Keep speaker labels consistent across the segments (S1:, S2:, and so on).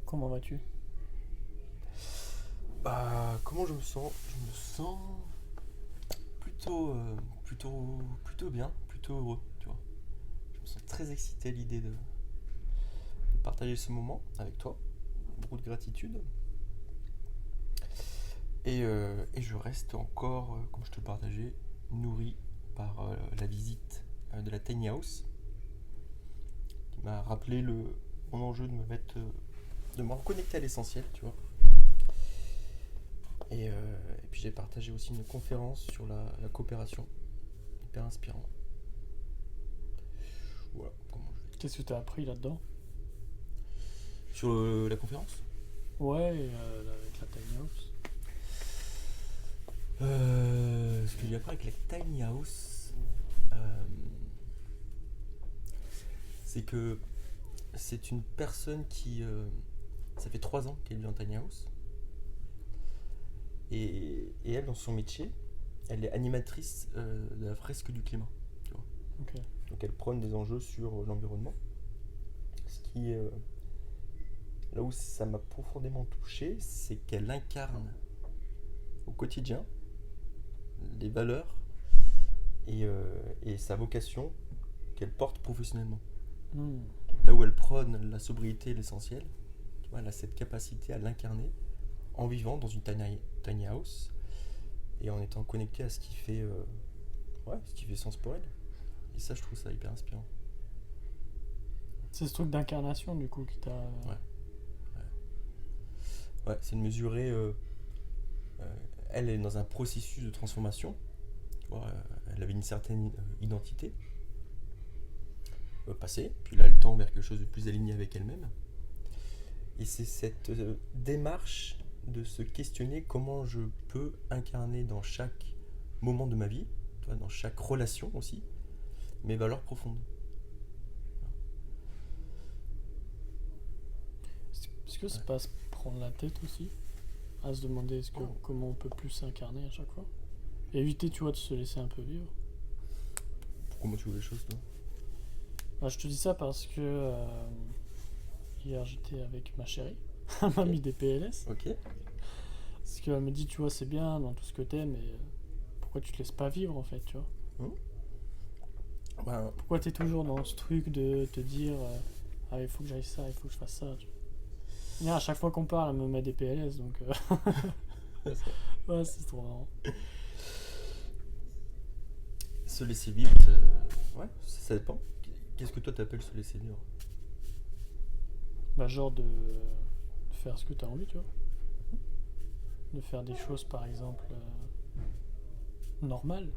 S1: Comment vas-tu?
S2: Bah, comment je me sens? Je me sens plutôt bien, plutôt heureux, tu vois. Je me sens très excité à l'idée de partager ce moment avec toi. Beaucoup de gratitude. Et je reste encore, comme je te le partageais, nourri par la visite de la Tiny House, qui m'a rappelé mon enjeu de me reconnecter à l'essentiel, tu vois. Et puis j'ai partagé aussi une conférence sur la coopération, hyper inspirant. Voilà comment je vais.
S1: Qu'est-ce que t'as appris là-dedans?
S2: Sur la conférence.
S1: Ouais, et, avec la Tiny House.
S2: Ce que j'ai appris avec la Tiny House, euh, c'est que c'est une personne qui. Ça fait 3 ans qu'elle vit en Tiny House. Et elle, dans son métier, elle est animatrice de la fresque du climat. Tu vois.
S1: Ok.
S2: Donc elle prône des enjeux sur l'environnement. Ce qui, là où ça m'a profondément touché, c'est qu'elle incarne au quotidien les valeurs et sa vocation qu'elle porte professionnellement.
S1: Hmm.
S2: Là où elle prône la sobriété et l'essentiel, tu vois, elle a cette capacité à l'incarner en vivant dans une tiny house et en étant connectée à ce qui fait sens pour elle. Et ça, je trouve ça hyper inspirant.
S1: C'est ce truc d'incarnation du coup qui t'a.
S2: Ouais, ouais, c'est de mesurer. Elle est dans un processus de transformation. Tu vois, elle avait une certaine identité passée, puis là, elle tend vers quelque chose de plus aligné avec elle-même. Et c'est cette démarche de se questionner comment je peux incarner dans chaque moment de ma vie, tu vois, dans chaque relation aussi, mes valeurs profondes.
S1: Est-ce que
S2: Ouais.
S1: c'est pas se prendre la tête aussi? À se demander
S2: Oh.
S1: comment on peut plus s'incarner à chaque fois? Et éviter, tu vois, de se laisser un peu vivre.
S2: Comment tu vois les choses, toi?
S1: Bah, je te dis ça parce que hier j'étais avec ma chérie. Elle m'a
S2: Ok,
S1: mis des PLS.
S2: ok.
S1: Parce qu'elle me dit, tu vois, c'est bien dans tout ce que t'aimes, mais pourquoi tu te laisses pas vivre en fait, tu vois?
S2: Hmm. Ben,
S1: Pourquoi t'es toujours dans ce truc de te dire ah, il faut que j'aille ça, il faut que je fasse ça, tu vois? Et à chaque fois qu'on parle, elle me met des PLS, donc ouais, c'est trop marrant.
S2: se laisser vivre, ouais, ça dépend. Qu'est-ce que toi t'appelles se laisser vivre?
S1: Bah, genre de faire ce que t'as envie, tu vois. De faire des choses, par exemple, normales,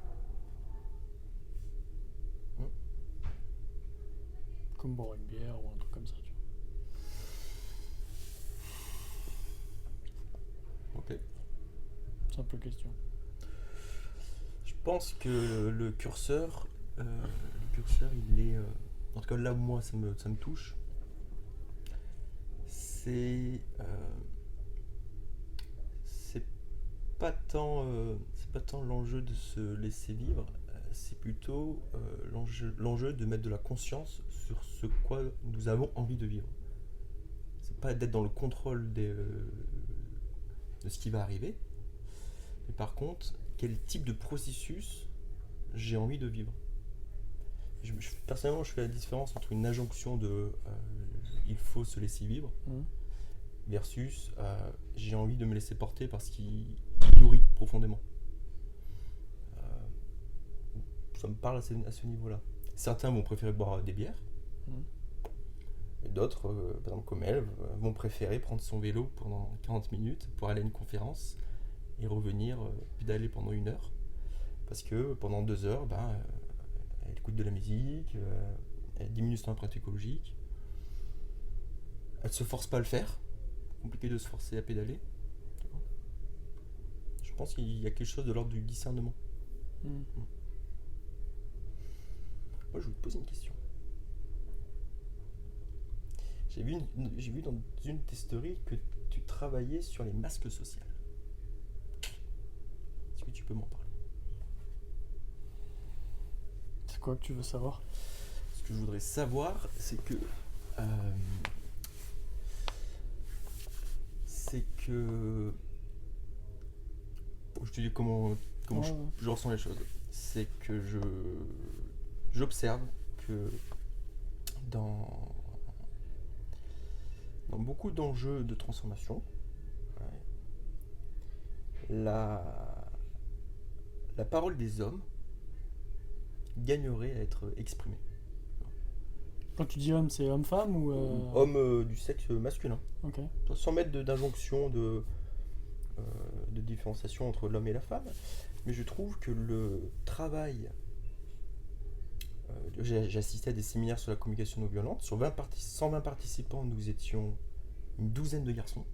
S2: Hmm.
S1: comme boire une bière ou un truc comme ça, tu
S2: Ok.
S1: vois. Simple question.
S2: Je pense que le curseur, il est, en tout cas là où moi ça me touche, c'est c'est pas tant l'enjeu de se laisser vivre, c'est plutôt l'enjeu de mettre de la conscience sur ce quoi nous avons envie de vivre. C'est pas d'être dans le contrôle de ce qui va arriver, mais par contre, quel type de processus j'ai envie de vivre. Personnellement, je fais la différence entre une injonction de il faut se laisser vivre
S1: Mhm.
S2: versus j'ai envie de me laisser porter par ce qui nourrit profondément. Ça me parle à ce niveau-là. Certains vont préférer boire des bières,
S1: Mhm.
S2: et d'autres, par exemple comme elle, vont préférer prendre son vélo pendant 40 minutes pour aller à une conférence et revenir pédaler pendant 1 heure. Parce que pendant 2 heures, elle écoute de la musique, elle diminue son empreinte écologique, elle se force pas à le faire. Compliqué de se forcer à pédaler. Je pense qu'il y a quelque chose de l'ordre du discernement.
S1: Mhm.
S2: Moi, je vais te poser une question. J'ai vu dans une de tes stories que tu travaillais sur les masques sociaux. Est-ce que tu peux m'en parler?
S1: C'est quoi que tu veux savoir?
S2: Ce que je voudrais savoir, c'est que c'est que. Je te dis comment je ressens les choses. C'est que j'observe que dans beaucoup d'enjeux de transformation, la parole des hommes gagnerait à être exprimée.
S1: Quand tu dis homme, c'est homme-femme ou
S2: Homme du sexe masculin.
S1: Ok.
S2: Sans mettre d'injonction de différenciation entre l'homme et la femme. Mais je trouve que le travail... j'ai assisté à des séminaires sur la communication non violente. Sur 120 participants, nous étions une douzaine de garçons.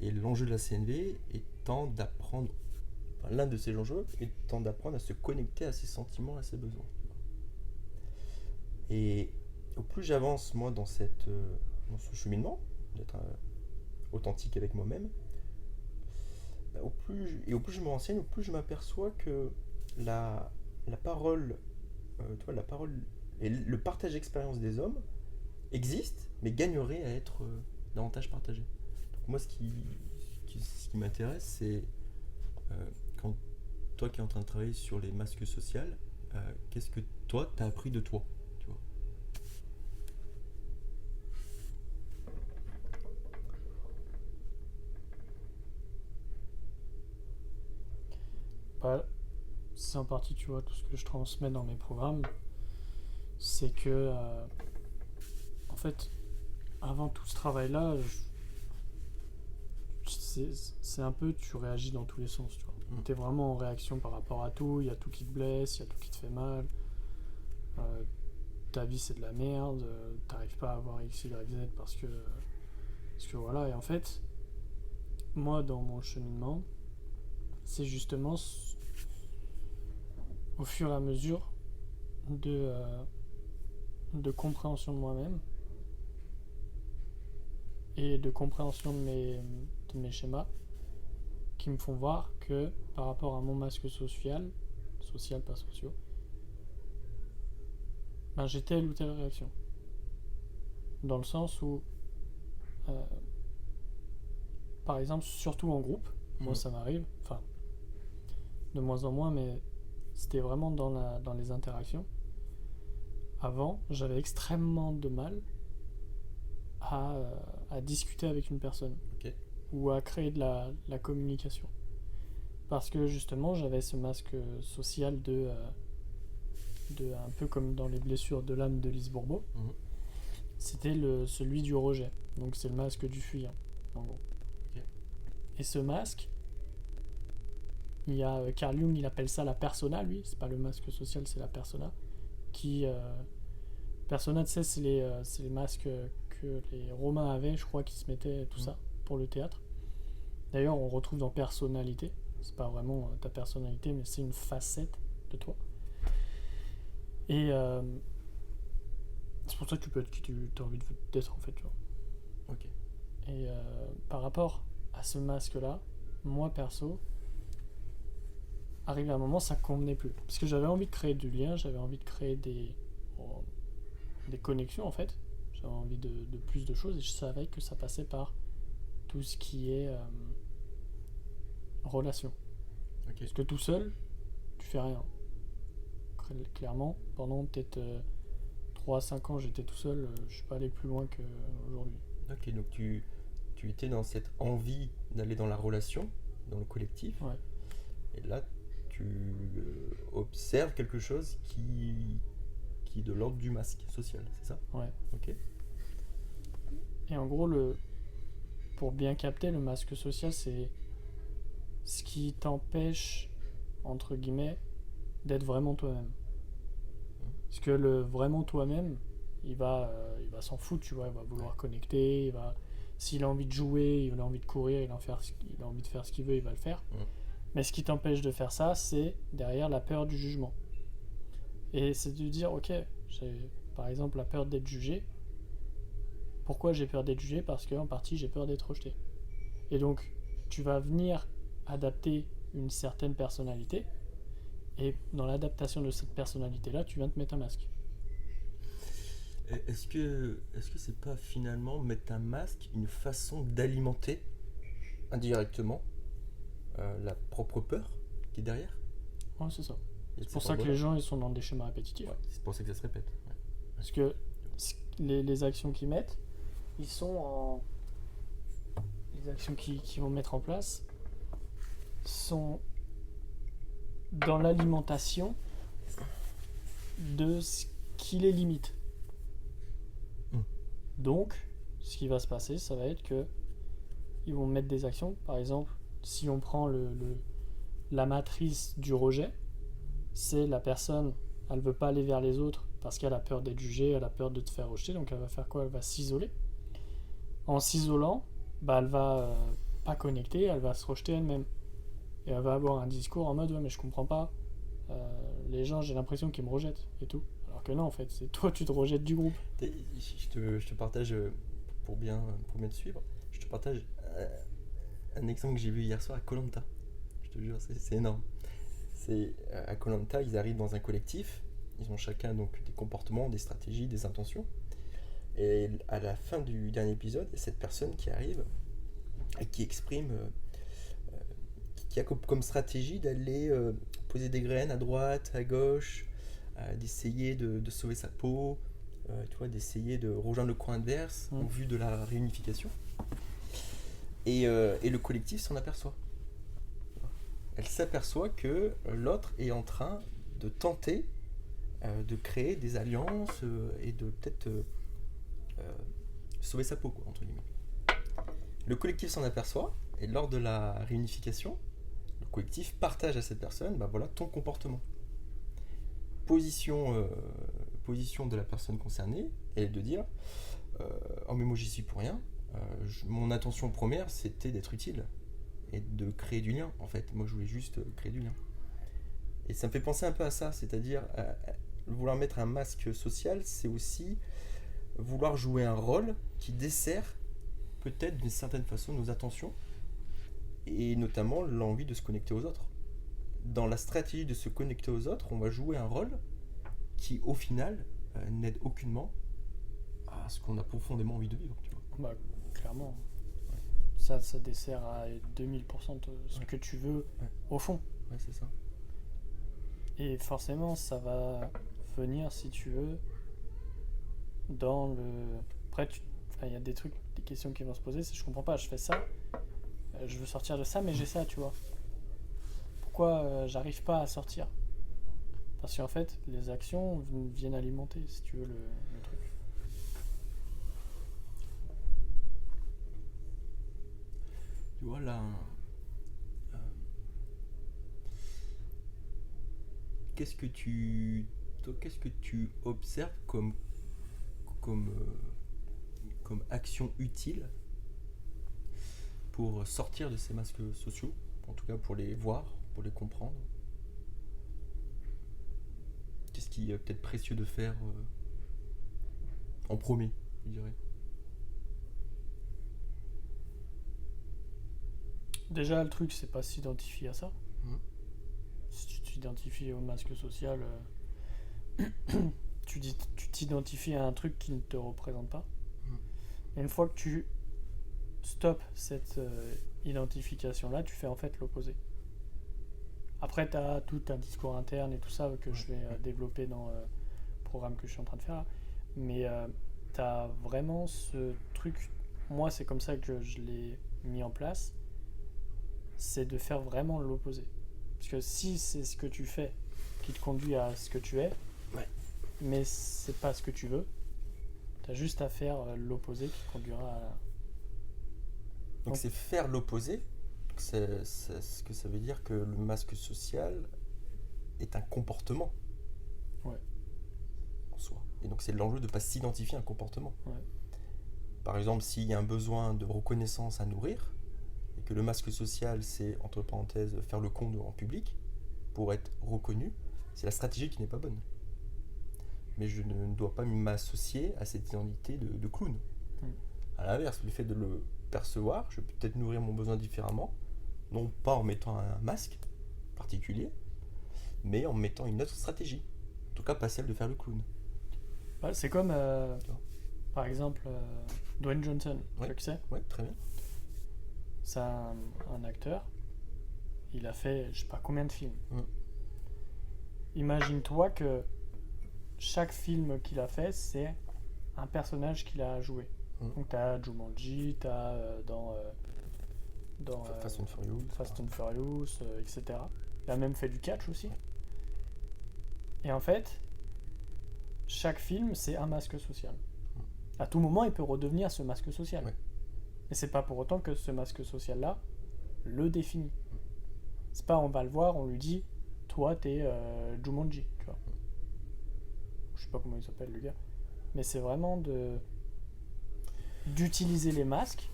S2: Et l'enjeu de la CNV étant d'apprendre... l'un de ces enjeux étant d'apprendre à se connecter à ses sentiments, à ses besoins. Et au plus j'avance, moi, dans ce cheminement, d'être authentique avec moi-même, au plus je me renseigne, au plus je m'aperçois que la parole, la parole et le partage d'expérience des hommes existe, mais gagnerait à être davantage partagé. Donc moi, ce qui m'intéresse, c'est quand toi qui es en train de travailler sur les masques sociaux, qu'est-ce que toi t'as appris de toi, tu vois?
S1: Bah, c'est en partie, tu vois, tout ce que je transmets dans mes programmes, c'est que, en fait, avant tout ce travail-là, c'est un peu, tu réagis dans tous les sens, tu vois. T'es vraiment en réaction par rapport à tout, il y a tout qui te blesse, il y a tout qui te fait mal, ta vie c'est de la merde, t'arrives pas à avoir X, Y, Z parce que voilà, et en fait, moi dans mon cheminement, c'est justement au fur et à mesure de compréhension de moi-même et de compréhension de mes schémas qui me font voir que par rapport à mon masque social pas sociaux, ben j'ai telle ou telle réaction. Dans le sens où, par exemple, surtout en groupe, moi ça m'arrive, enfin, de moins en moins, mais c'était vraiment dans les interactions. Avant, j'avais extrêmement de mal à discuter avec une personne.
S2: Okay.
S1: Ou à créer de la communication. Parce que justement, j'avais ce masque social de un peu comme dans les blessures de l'âme de Lise Bourbeau. C'était celui du rejet. Donc c'est le masque du fuyant, en gros.
S2: Okay.
S1: Et ce masque, il y a Carl Jung, il appelle ça la persona, lui. C'est pas le masque social, c'est la persona. Persona, tu sais, c'est les masques que les Romains avaient, je crois, qui se mettaient tout ça pour le théâtre. D'ailleurs, on retrouve dans personnalité. C'est pas vraiment ta personnalité, mais c'est une facette de toi. Et c'est pour ça que tu peux être qui tu as envie d'être, en fait, tu vois.
S2: Ok.
S1: Et par rapport à ce masque-là, moi, perso, arrivé à un moment, ça convenait plus. Parce que j'avais envie de créer du lien, j'avais envie de créer des connexions, en fait. J'avais envie de plus de choses, et je savais que ça passait par tout ce qui est relation.
S2: Okay.
S1: Parce que tout seul, tu fais rien. Clairement, pendant peut-être 3-5 ans, j'étais tout seul, je suis pas allé plus loin qu'aujourd'hui.
S2: Ok, donc tu étais dans cette envie d'aller dans la relation, dans le collectif.
S1: Ouais.
S2: Et là, tu observes quelque chose qui est de l'ordre du masque social, c'est ça?
S1: Ouais.
S2: Ok.
S1: Et en gros, pour bien capter, le masque social, c'est ce qui t'empêche, entre guillemets, d'être vraiment toi-même. Parce que le vraiment toi-même, il va s'en foutre, tu vois, il va vouloir connecter, s'il a envie de jouer, il a envie de courir, il a envie de faire ce qu'il veut, il va le faire. Mais ce qui t'empêche de faire ça, c'est derrière la peur du jugement. Et c'est de dire, ok, j'ai par exemple la peur d'être jugé. Pourquoi j'ai peur d'être jugé? Parce qu'en partie, j'ai peur d'être rejeté. Et donc, tu vas venir adapter une certaine personnalité, et dans l'adaptation de cette personnalité-là, tu viens te mettre un masque.
S2: Est-ce que c'est pas finalement mettre un masque une façon d'alimenter indirectement la propre peur qui est derrière?
S1: Ouais, c'est ça.
S2: Et
S1: C'est pour
S2: cet
S1: ça que
S2: endroit-là.
S1: les gens ils sont dans des schémas répétitifs.
S2: Ouais, c'est pour ça que ça se répète. Ouais.
S1: Parce que les actions qu'ils mettent, ils sont en. Les actions qu'ils vont mettre en place sont dans l'alimentation de ce qui les limite.
S2: Mm.
S1: Donc, ce qui va se passer, ça va être que ils vont mettre des actions. Par exemple, si on prend la matrice du rejet, c'est la personne, elle veut pas aller vers les autres parce qu'elle a peur d'être jugée, elle a peur de te faire rejeter, donc elle va faire quoi? Elle va s'isoler. En s'isolant, elle va pas connecter, elle va se rejeter elle-même. Et elle va avoir un discours en mode ouais mais je comprends pas, les gens j'ai l'impression qu'ils me rejettent et tout. Alors que non en fait, c'est toi tu te rejettes du groupe.
S2: Je te partage, pour bien te suivre, je te partage un exemple que j'ai vu hier soir à koh. Je te jure, c'est énorme. C'est à koh, ils arrivent dans un collectif, ils ont chacun donc des comportements, des stratégies, des intentions. Et à la fin du dernier épisode, il y a cette personne qui arrive et qui exprime, qui a comme stratégie d'aller poser des graines à droite, à gauche, d'essayer de sauver sa peau, tu vois, d'essayer de rejoindre le coin adverse en vue de la réunification. Et le collectif s'en aperçoit. Elle s'aperçoit que l'autre est en train de tenter de créer des alliances et de peut-être sauver sa peau, quoi, entre guillemets. Le collectif s'en aperçoit et lors de la réunification, le collectif partage à cette personne, voilà ton comportement. Position de la personne concernée est de dire oh mais moi j'y suis pour rien, mon intention première c'était d'être utile et de créer du lien en fait, moi je voulais juste créer du lien. Et ça me fait penser un peu à ça, c'est-à-dire vouloir mettre un masque social, c'est aussi vouloir jouer un rôle qui dessert peut-être d'une certaine façon nos attentions et notamment l'envie de se connecter aux autres. Dans la stratégie de se connecter aux autres, on va jouer un rôle qui au final n'aide aucunement à ce qu'on a profondément envie de vivre, tu vois.
S1: Clairement. Ouais. Ça dessert à 2000% ce que tu veux au fond.
S2: Ouais, c'est ça.
S1: Et forcément, ça va venir, si tu veux, dans le... Après, il y a des trucs, des questions qui vont se poser, c'est je comprends pas, je fais ça, je veux sortir de ça, mais j'ai ça, tu vois. Pourquoi j'arrive pas à sortir? Parce qu'en fait, les actions viennent alimenter, si tu veux, le truc.
S2: Tu vois, là... Qu'est-ce que tu observes comme action utile pour sortir de ces masques sociaux, en tout cas pour les voir, pour les comprendre? Qu'est-ce qui est peut-être précieux de faire en premier, je dirais?
S1: Déjà, le truc, c'est pas s'identifier à ça. Si tu t'identifies au masque social, tu t'identifies à un truc qui ne te représente pas. Et une fois que tu stoppes cette identification-là, tu fais en fait l'opposé. Après, tu as tout un discours interne et tout ça que je vais développer dans le programme que je suis en train de faire là. Mais tu as vraiment ce truc, moi c'est comme ça que je l'ai mis en place, c'est de faire vraiment l'opposé. Parce que si c'est ce que tu fais qui te conduit à ce que tu es, mais c'est pas ce que tu veux, t'as juste à faire l'opposé qui te conduira à...
S2: Donc c'est faire l'opposé, c'est ce que ça veut dire que le masque social est un comportement en soi. Et donc c'est l'enjeu de ne pas s'identifier à un comportement. Par exemple, s'il y a un besoin de reconnaissance à nourrir, et que le masque social, c'est, entre parenthèses, faire le con en public, pour être reconnu, c'est la stratégie qui n'est pas bonne. Mais je ne dois pas m'associer à cette identité de clown. À l'inverse, le fait de le percevoir, je peux peut-être nourrir mon besoin différemment, non pas en mettant un masque particulier, mais en mettant une autre stratégie. En tout cas, pas celle de faire le clown.
S1: Bah, c'est comme,
S2: Tu vois.
S1: par exemple, Dwayne Johnson, tu
S2: Ouais.
S1: vois qui c'est?
S2: Ouais, très bien.
S1: C'est un acteur. Il a fait je sais pas combien de films.
S2: Mm.
S1: Imagine-toi que chaque film qu'il a fait, c'est un personnage qu'il a joué.
S2: Mm.
S1: Donc t'as Jumanji, t'as dans
S2: Fast and Furious.
S1: Fast and Furious, etc. Il a même fait du catch aussi. Et en fait, chaque film, c'est un masque social. À tout moment, il peut redevenir ce masque social.
S2: Ouais.
S1: Et c'est pas pour autant que ce masque social-là le définit. C'est pas on va le voir, on lui dit toi t'es Jumanji, tu vois. Je sais pas comment il s'appelle le gars. Mais c'est vraiment d'utiliser les masques,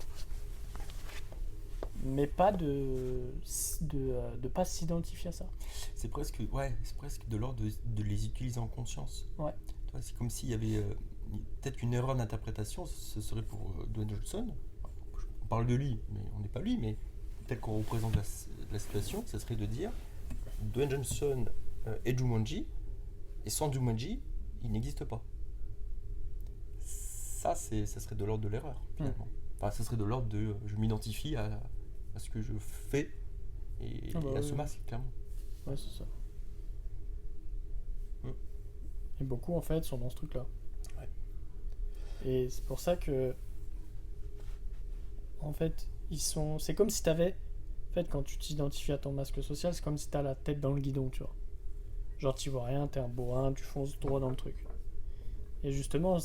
S1: mais pas de pas s'identifier à ça.
S2: C'est presque de l'ordre de les utiliser en conscience.
S1: Ouais.
S2: Tu vois, c'est comme s'il y avait peut-être une erreur d'interprétation. Ce serait pour Dwayne Johnson. On parle de lui, mais on n'est pas lui. Mais peut-être qu'on représente la situation. Ça serait de dire Dwayne Johnson est Jumanji, et sans Jumanji, il n'existe pas. Ça serait de l'ordre de l'erreur, finalement. Enfin, ça serait de l'ordre de je m'identifie à ce que je fais et à ce masque, clairement.
S1: Ouais, c'est ça. Et beaucoup, en fait, sont dans ce truc-là.
S2: Ouais.
S1: Et c'est pour ça que, en fait, c'est comme si t'avais. En fait, quand tu t'identifies à ton masque social, c'est comme si t'as la tête dans le guidon, tu vois. Genre, tu vois rien, t'es un bourrin, tu fonces droit dans le truc. Et justement,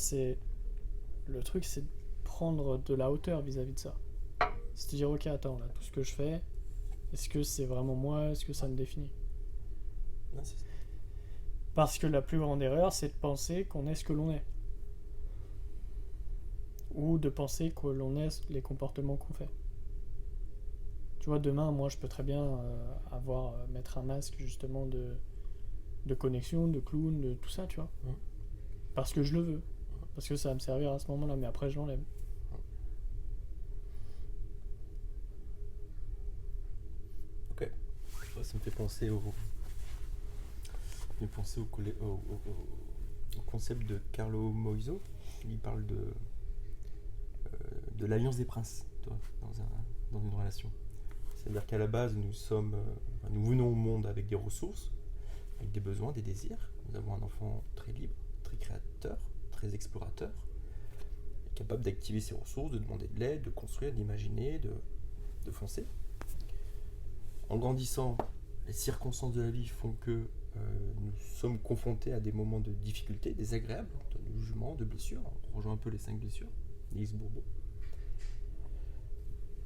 S1: le truc, c'est de prendre de la hauteur vis-à-vis de ça. C'est de dire, ok, attends, là, tout ce que je fais, est-ce que c'est vraiment moi? Est-ce que ça me définit?
S2: Ouais, c'est ça.
S1: Parce que la plus grande erreur, c'est de penser qu'on est ce que l'on est. Ou de penser que l'on est les comportements qu'on fait. Tu vois, demain, moi, je peux très bien mettre un masque, justement, de connexion, de clown, de tout ça, tu vois. Parce que je le veux. Parce que ça va me servir à ce moment-là, mais après, je l'enlève.
S2: Ok. Ça me fait penser au concept de Carlo Moiso. Il parle de l'alliance des princes, tu vois, dans une relation. C'est-à-dire qu'à la base, nous venons au monde avec des ressources, avec des besoins, des désirs. Nous avons un enfant très libre, très créateur, très explorateur, capable d'activer ses ressources, de demander de l'aide, de construire, d'imaginer, de foncer. En grandissant, les circonstances de la vie font que nous sommes confrontés à des moments de difficulté, désagréables, de jugement, de blessures. On rejoint un peu les 5 blessures, Niels Bourbeau.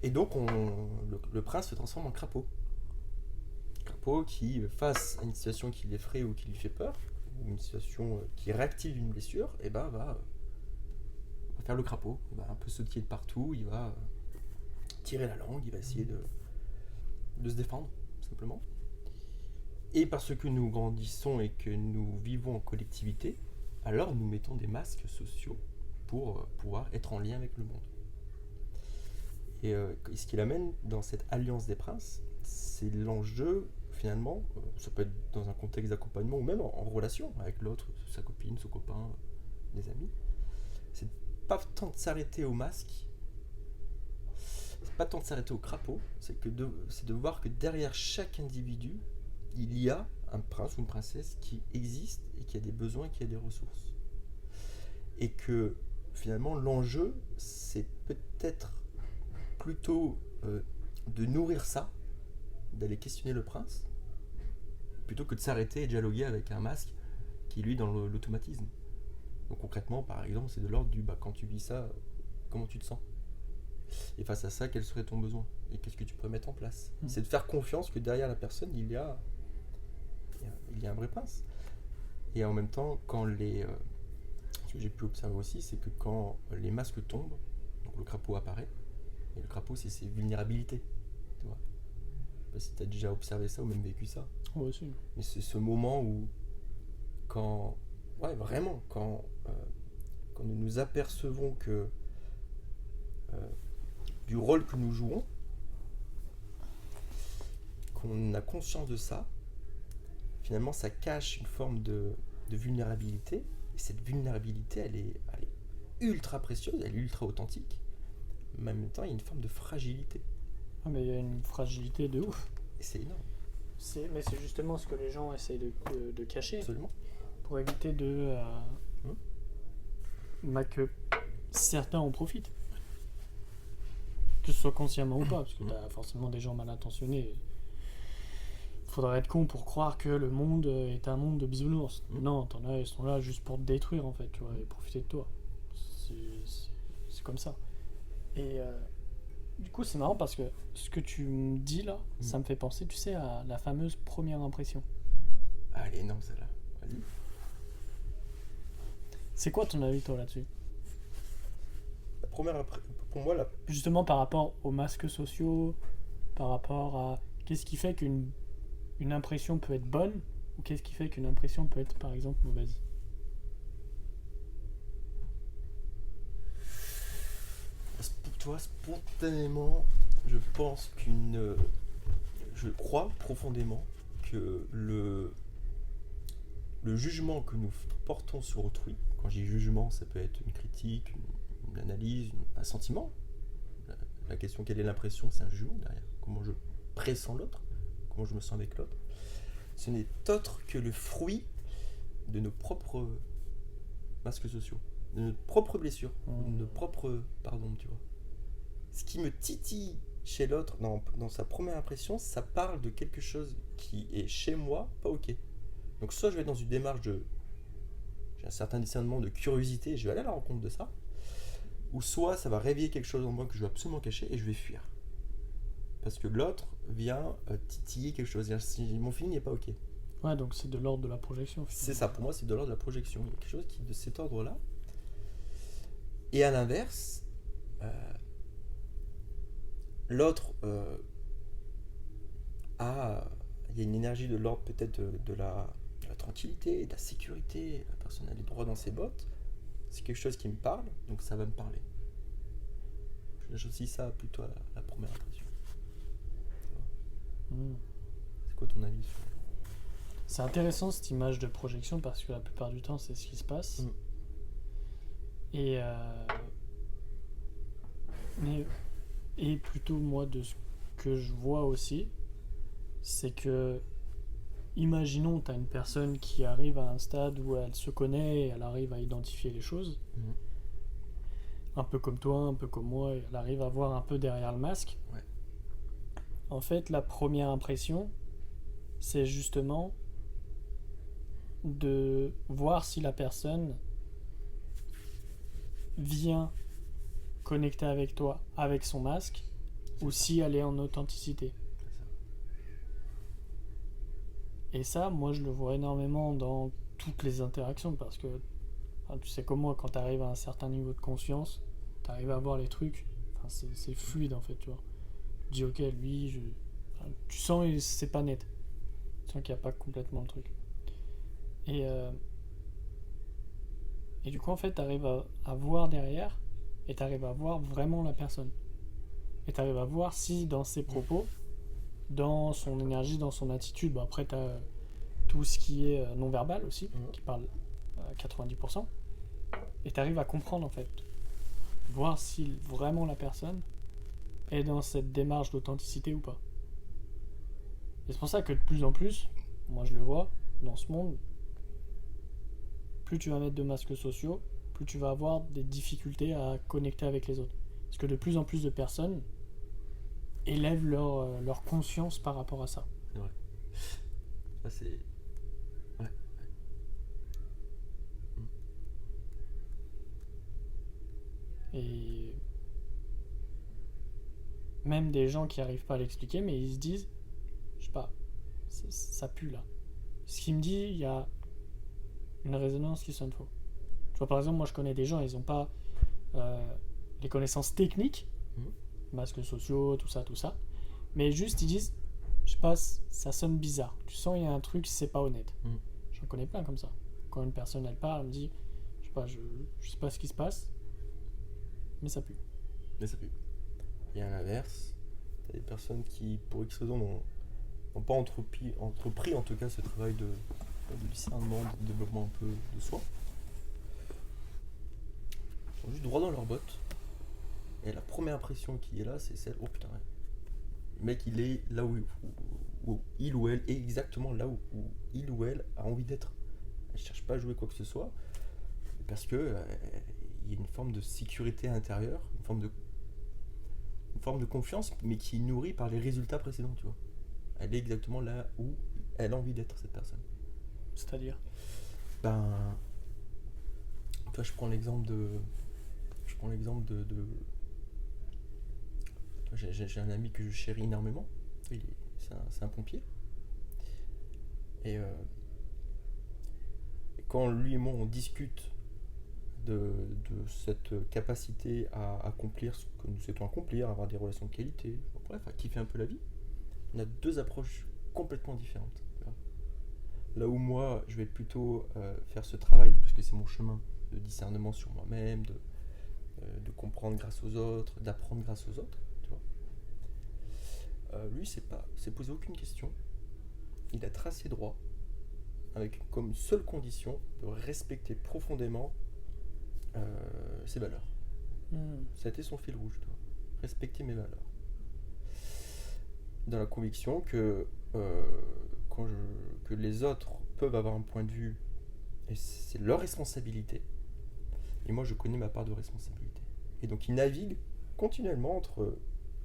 S2: Et donc, le prince se transforme en crapaud. Crapaud qui, face à une situation qui l'effraie ou qui lui fait peur, ou une situation qui réactive une blessure, et ben, va faire le crapaud. Il va un peu sautiller de partout, il va tirer la langue, il va essayer de se défendre, simplement. Et parce que nous grandissons et que nous vivons en collectivité, alors nous mettons des masques sociaux pour pouvoir être en lien avec le monde. Et ce qui l'amène dans cette alliance des princes, c'est l'enjeu, finalement, ça peut être dans un contexte d'accompagnement ou même en relation avec l'autre, sa copine, son copain, des amis. C'est pas tant de s'arrêter au masque, c'est pas tant de s'arrêter au crapaud, c'est de voir que derrière chaque individu, il y a un prince ou une princesse qui existe et qui a des besoins et qui a des ressources. Et que finalement l'enjeu, c'est peut-être plutôt de nourrir ça, d'aller questionner le prince, plutôt que de s'arrêter et de dialoguer avec un masque qui lui est dans l'automatisme. Donc concrètement, par exemple, c'est de l'ordre du quand tu vis ça, comment tu te sens? Et face à ça, quel serait ton besoin? Et qu'est-ce que tu pourrais mettre en place? C'est de faire confiance que derrière la personne, il y a un vrai prince. Et en même temps, ce que j'ai pu observer aussi, c'est que quand les masques tombent, donc le crapaud apparaît, et le crapaud, c'est ses vulnérabilités. Tu vois. Je sais pas si tu as déjà observé ça ou même vécu ça.
S1: Ouais, aussi.
S2: Mais c'est ce moment où, quand nous nous apercevons que du rôle que nous jouons, qu'on a conscience de ça, finalement ça cache une forme de vulnérabilité Et cette vulnérabilité, elle est ultra précieuse, elle est ultra authentique, mais en même temps, il y a une forme de fragilité.
S1: Ah, mais il y a une fragilité de ouf.
S2: Et c'est énorme,
S1: Mais c'est justement ce que les gens essayent de cacher
S2: absolument.
S1: pour éviter que certains en profitent. Que ce soit consciemment ou pas, parce que t'as forcément des gens mal intentionnés. Faudrait être con pour croire que le monde est un monde de bisounours. Non, t'en as, ils sont là juste pour te détruire en fait, tu vois, et profiter de toi. C'est comme ça. Et du coup, c'est marrant parce que ce que tu me dis là, ça me fait penser, tu sais, à la fameuse première impression.
S2: Ah, elle est énorme celle-là. Vas-y.
S1: C'est quoi ton avis toi là-dessus?
S2: Pour moi,
S1: Justement par rapport aux masques sociaux, par rapport à qu'est-ce qui fait qu'une impression peut être bonne ou qu'est-ce qui fait qu'une impression peut être par exemple mauvaise?
S2: toi, spontanément, je crois profondément que le jugement que nous portons sur autrui, quand je dis jugement, ça peut être une critique, une analyse, un sentiment. La question quelle est l'impression, c'est un jugement derrière. Comment je pressens l'autre, comment je me sens avec l'autre. Ce n'est autre que le fruit de nos propres masques sociaux, de notre propre blessure, de notre propre pardon, tu vois. Ce qui me titille chez l'autre, dans sa première impression, ça parle de quelque chose qui est chez moi pas ok. Donc soit je vais être dans une démarche j'ai un certain discernement de curiosité et je vais aller à la rencontre de ça, ou soit ça va réveiller quelque chose en moi que je veux absolument cacher et je vais fuir. Parce que l'autre vient titiller quelque chose. Mon feeling n'est pas ok.
S1: Ouais, donc c'est de l'ordre de la projection.
S2: C'est ça, pour moi c'est de l'ordre de la projection. Il y a quelque chose qui est de cet ordre-là. Et à l'inverse, l'autre il y a une énergie de l'ordre peut-être de la tranquillité, de la sécurité, la personne a les droits dans ses bottes, c'est quelque chose qui me parle, donc ça va me parler. J'associe ça plutôt à la première impression. C'est quoi ton avis sur...
S1: C'est intéressant cette image de projection parce que la plupart du temps c'est ce qui se passe. Et plutôt moi de ce que je vois aussi, c'est que imaginons tu as une personne qui arrive à un stade où elle se connaît et elle arrive à identifier les choses, un peu comme toi, un peu comme moi, et elle arrive à voir un peu derrière le masque.
S2: Ouais.
S1: En fait, la première impression, c'est justement de voir si la personne vient connecter avec toi avec son masque ou si elle est en authenticité. Et ça, moi je le vois énormément dans toutes les interactions parce que tu sais comme moi, quand tu arrives à un certain niveau de conscience, tu arrives à voir les trucs, c'est fluide en fait, tu vois. Tu dis ok, lui, tu sens que c'est pas net, tu sens qu'il n'y a pas complètement le truc. Et du coup en fait tu arrives à voir derrière et tu arrives à voir vraiment la personne. Et tu arrives à voir si dans ses propos, dans son énergie, dans son attitude, après tu as tout ce qui est non-verbal aussi, qui parle à 90%, et tu arrives à comprendre en fait, voir si vraiment la personne est dans cette démarche d'authenticité ou pas. Et c'est pour ça que de plus en plus, moi je le vois, dans ce monde, plus tu vas mettre de masques sociaux, plus tu vas avoir des difficultés à connecter avec les autres. Parce que de plus en plus de personnes élèvent leur conscience par rapport à ça.
S2: C'est vrai. Ça, c'est... Ouais.
S1: Et même des gens qui n'arrivent pas à l'expliquer, mais ils se disent, je sais pas, ça pue là. Ce qui me dit, il y a une résonance qui sonne faux. Tu vois, par exemple, moi je connais des gens, ils n'ont pas les connaissances techniques, masques sociaux, tout ça, mais juste ils disent, je sais pas, ça sonne bizarre. Tu sens il y a un truc, c'est pas honnête. J'en connais plein comme ça. Quand une personne elle parle, elle me dit, je sais pas, je sais pas ce qui se passe, mais ça pue.
S2: Et à l'inverse, t'as des personnes qui, pour X raisons, n'ont pas entrepris en tout cas ce travail de discernement, de développement un peu de soi. sont juste droits dans leurs bottes. Et la première impression qui est là, c'est celle, oh putain, ouais. Le mec, il est là où il ou elle est exactement là où il ou elle a envie d'être. Elle cherche pas à jouer quoi que ce soit, parce que il y a une forme de sécurité intérieure, une forme de confiance, mais qui est nourrie par les résultats précédents, tu vois. Elle est exactement là où elle a envie d'être, cette personne.
S1: C'est-à-dire?
S2: Ben, toi, je prends l'exemple de. Toi, j'ai un ami que je chéris énormément. C'est un pompier. Et quand lui et moi on discute de cette capacité à accomplir ce que nous souhaitons accomplir, à avoir des relations de qualité, bref, à kiffer un peu la vie, on a deux approches complètement différentes. Là où moi, je vais plutôt faire ce travail, parce que c'est mon chemin de discernement sur moi-même, de comprendre grâce aux autres, d'apprendre grâce aux autres. Tu vois. Lui, s'est posé aucune question. Il a tracé droit, avec comme seule condition de respecter profondément ses valeurs. Ça a été son fil rouge, tu vois. Respecter mes valeurs. Dans la conviction que que les autres peuvent avoir un point de vue et c'est leur responsabilité. Et moi, je connais ma part de responsabilité. Et donc, il navigue continuellement entre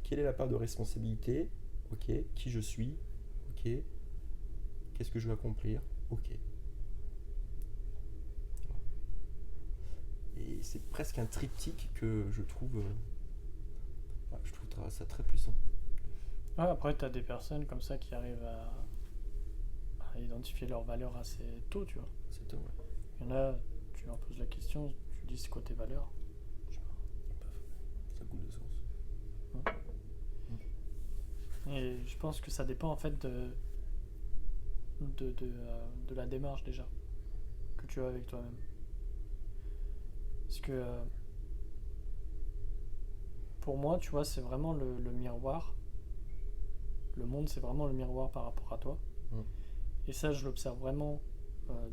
S2: quelle est la part de responsabilité, ok, qui je suis, ok, qu'est-ce que je veux accomplir, ok. Et c'est presque un triptyque que je trouve ça très puissant.
S1: Ouais, après, t'as des personnes comme ça qui arrivent à identifier leurs valeurs assez tôt, tu vois.
S2: C'est tout, ouais.
S1: Il y en a, tu leur poses la question, tu dis c'est quoi tes valeurs? Je sais pas.
S2: Paf, ça goûte de sens.
S1: Ouais. Et je pense que ça dépend en fait de la démarche déjà que tu as avec toi-même. Parce que pour moi, tu vois, c'est vraiment le miroir. Le monde, c'est vraiment le miroir par rapport à toi. Et ça, je l'observe vraiment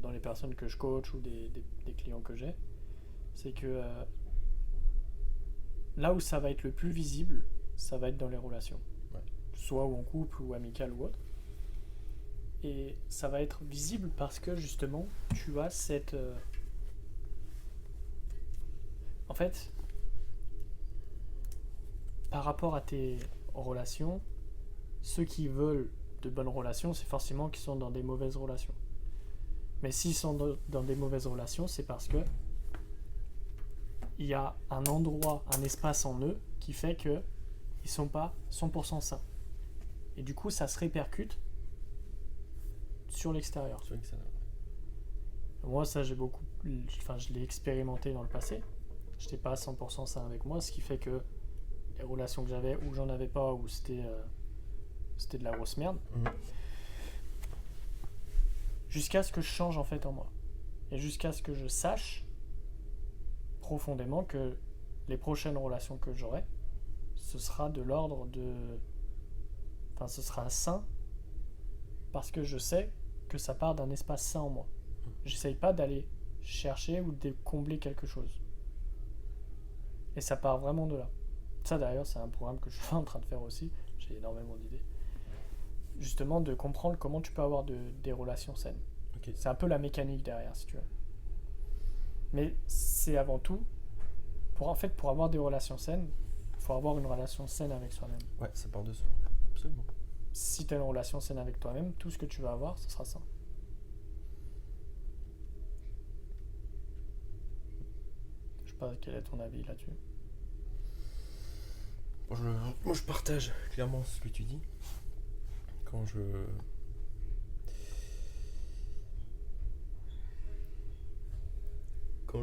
S1: dans les personnes que je coach ou des clients que j'ai. C'est que là où ça va être le plus visible, ça va être dans les relations.
S2: Ouais.
S1: Soit ou en couple ou amical ou autre. Et ça va être visible parce que justement, tu as cette... En fait, par rapport à tes relations, ceux qui veulent de bonnes relations, c'est forcément qu'ils sont dans des mauvaises relations. Mais s'ils sont dans des mauvaises relations, c'est parce que il y a un endroit, un espace en eux qui fait qu'ils ne sont pas 100% sains. Et du coup, ça se répercute sur l'extérieur. Moi, ça, je l'ai expérimenté dans le passé. Je n'étais pas 100% sain avec moi, ce qui fait que les relations que j'avais, ou j'en avais pas, ou c'était de la grosse merde. Jusqu'à ce que je change en fait en moi. Et jusqu'à ce que je sache profondément que les prochaines relations que j'aurai, ce sera de l'ordre de... Enfin, ce sera sain parce que je sais que ça part d'un espace sain en moi. J'essaye pas d'aller chercher ou de combler quelque chose. Et ça part vraiment de là. Ça d'ailleurs, c'est un programme que je suis en train de faire aussi. J'ai énormément d'idées. Justement, de comprendre comment tu peux avoir des relations saines.
S2: Okay.
S1: C'est un peu la mécanique derrière, si tu veux. Mais c'est avant tout, pour avoir des relations saines, il faut avoir une relation saine avec soi-même.
S2: Ouais, ça part de ça. Absolument.
S1: Si tu as une relation saine avec toi-même, tout ce que tu vas avoir, ce sera sain. Je sais pas quel est ton avis là-dessus.
S2: Moi, je partage clairement ce que tu dis. Quand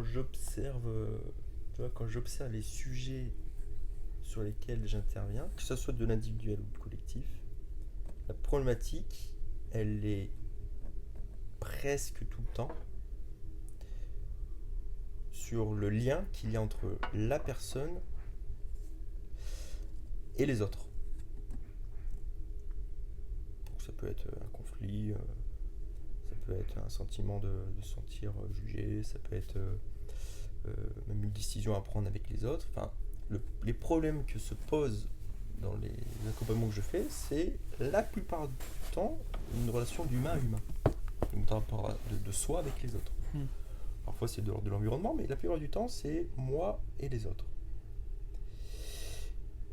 S2: j'observe les sujets sur lesquels j'interviens, que ce soit de l'individuel ou du collectif, la problématique, elle est presque tout le temps sur le lien qu'il y a entre la personne et les autres. Donc ça peut être un conflit, ça peut être un sentiment de se sentir jugé, ça peut être même une décision à prendre avec les autres. Enfin, les problèmes que se posent dans les accompagnements que je fais, c'est la plupart du temps une relation d'humain à humain, donc d'un rapport de soi avec les autres. Parfois c'est de l'ordre de l'environnement, mais la plupart du temps c'est moi et les autres.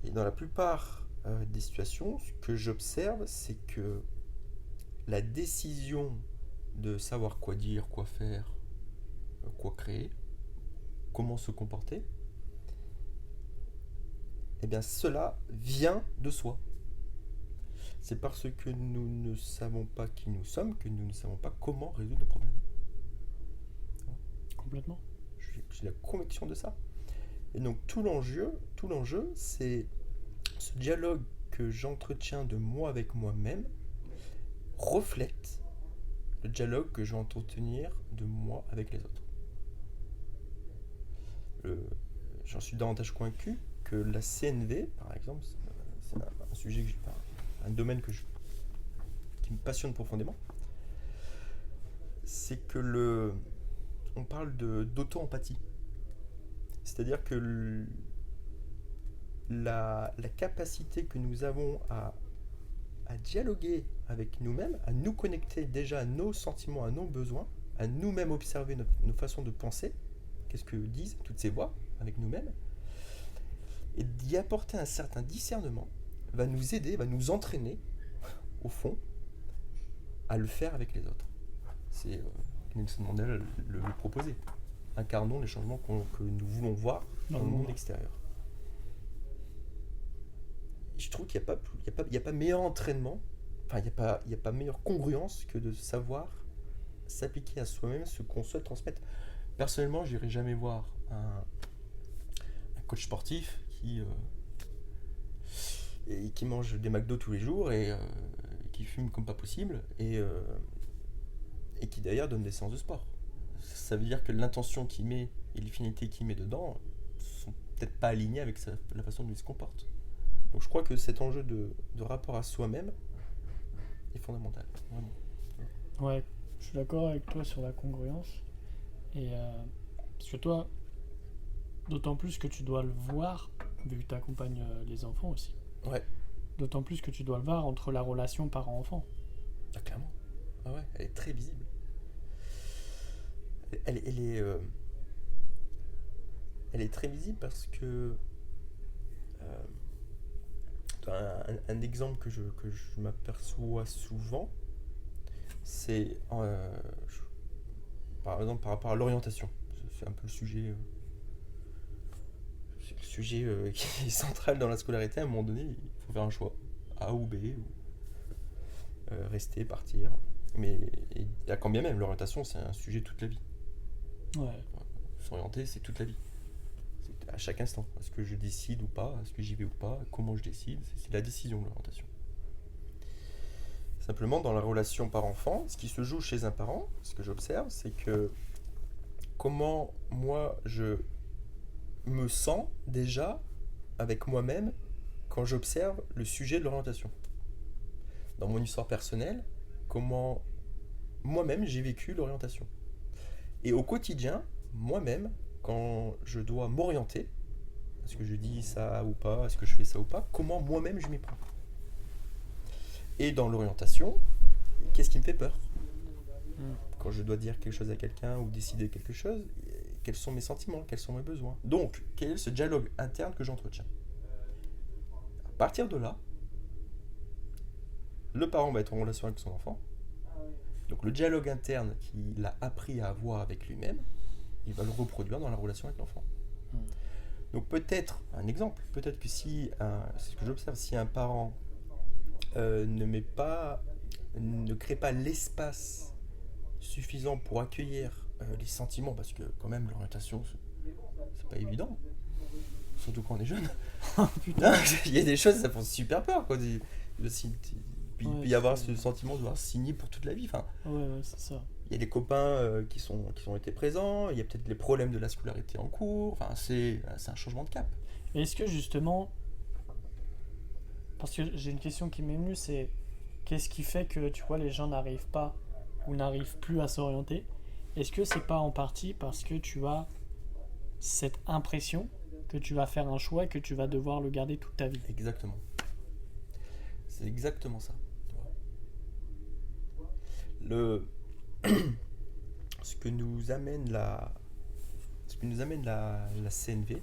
S2: Et dans la plupart des situations, ce que j'observe, c'est que la décision de savoir quoi dire, quoi faire, quoi créer, comment se comporter, eh bien cela vient de soi. C'est parce que nous ne savons pas qui nous sommes que nous ne savons pas comment résoudre nos problèmes.
S1: Complètement.
S2: J'ai la conviction de ça. Et donc tout l'enjeu, c'est ce dialogue que j'entretiens de moi avec moi-même reflète le dialogue que je vais entretenir de moi avec les autres. J'en suis davantage convaincu que la CNV, par exemple, c'est un sujet, un domaine qui me passionne profondément, c'est que on parle d'auto-empathie. C'est-à-dire que la capacité que nous avons à dialoguer avec nous-mêmes, à nous connecter déjà à nos sentiments, à nos besoins, à nous-mêmes observer nos façons de penser, qu'est-ce que disent toutes ces voix avec nous-mêmes, et d'y apporter un certain discernement, va nous aider, va nous entraîner, au fond, à le faire avec les autres. C'est Nelson Mandela le proposait. Incarnons les changements que nous voulons voir dans le monde extérieur. Je trouve qu'il n'y a pas meilleur entraînement, enfin il n'y a pas meilleure congruence que de savoir s'appliquer à soi-même ce qu'on souhaite transmettre. Personnellement, je n'irai jamais voir un coach sportif qui mange des McDo tous les jours et qui fume comme pas possible et qui d'ailleurs donne des séances de sport. Ça veut dire que l'intention qu'il met et les finalités qu'il met dedans sont peut-être pas alignées avec la façon dont il se comporte. Donc je crois que cet enjeu de rapport à soi-même est fondamental, vraiment.
S1: Ouais, je suis d'accord avec toi sur la congruence. Et parce que toi, d'autant plus que tu dois le voir, vu que tu accompagnes les enfants aussi.
S2: Ouais.
S1: D'autant plus que tu dois le voir entre la relation parent-enfant.
S2: Ah, clairement. Ah ouais, elle est très visible. Elle est très visible parce que un exemple que je m'aperçois souvent, c'est par exemple par rapport à l'orientation. C'est un peu le sujet qui est central dans la scolarité. À un moment donné, il faut faire un choix, A ou B, ou rester, partir. Mais quand bien même, l'orientation, c'est un sujet toute la vie.
S1: Ouais.
S2: S'orienter, c'est toute la vie. C'est à chaque instant. Est-ce que je décide ou pas? Est-ce que j'y vais ou pas? Comment je décide? C'est la décision, l'orientation. Simplement, dans la relation parent-enfant, ce qui se joue chez un parent, ce que j'observe, c'est que comment moi je me sens déjà avec moi-même quand j'observe le sujet de l'orientation. Dans mon histoire personnelle, comment moi-même j'ai vécu l'orientation. Et au quotidien, moi-même, quand je dois m'orienter, est-ce que je dis ça ou pas, est-ce que je fais ça ou pas, comment moi-même je m'y prends. Et dans l'orientation, qu'est-ce qui me fait peur? Quand je dois dire quelque chose à quelqu'un ou décider quelque chose, quels sont mes sentiments, quels sont mes besoins. Donc, quel est ce dialogue interne que j'entretiens? À partir de là, le parent va être en relation avec son enfant. Donc le dialogue interne qu'il a appris à avoir avec lui-même, il va le reproduire dans la relation avec l'enfant. Donc peut-être, un exemple, peut-être que c'est ce que j'observe, si un parent ne crée pas l'espace suffisant pour accueillir les sentiments, parce que quand même l'orientation, c'est pas évident, surtout quand on est jeune. Putain, il y a des choses, ça fait super peur, quoi. Il peut y avoir ce sentiment de devoir signer pour toute la vie. Enfin,
S1: ouais, c'est ça.
S2: Il y a des copains qui ont été présents, il y a peut-être les problèmes de la scolarité en cours, enfin, c'est un changement de cap.
S1: Et est-ce que justement, parce que j'ai une question qui m'est venue, c'est qu'est-ce qui fait que tu vois les gens n'arrivent pas ou n'arrivent plus à s'orienter? Est-ce que c'est pas en partie parce que tu as cette impression que tu vas faire un choix et que tu vas devoir le garder toute ta vie.
S2: Exactement. C'est exactement ça. Le... ce que nous amène la CNV,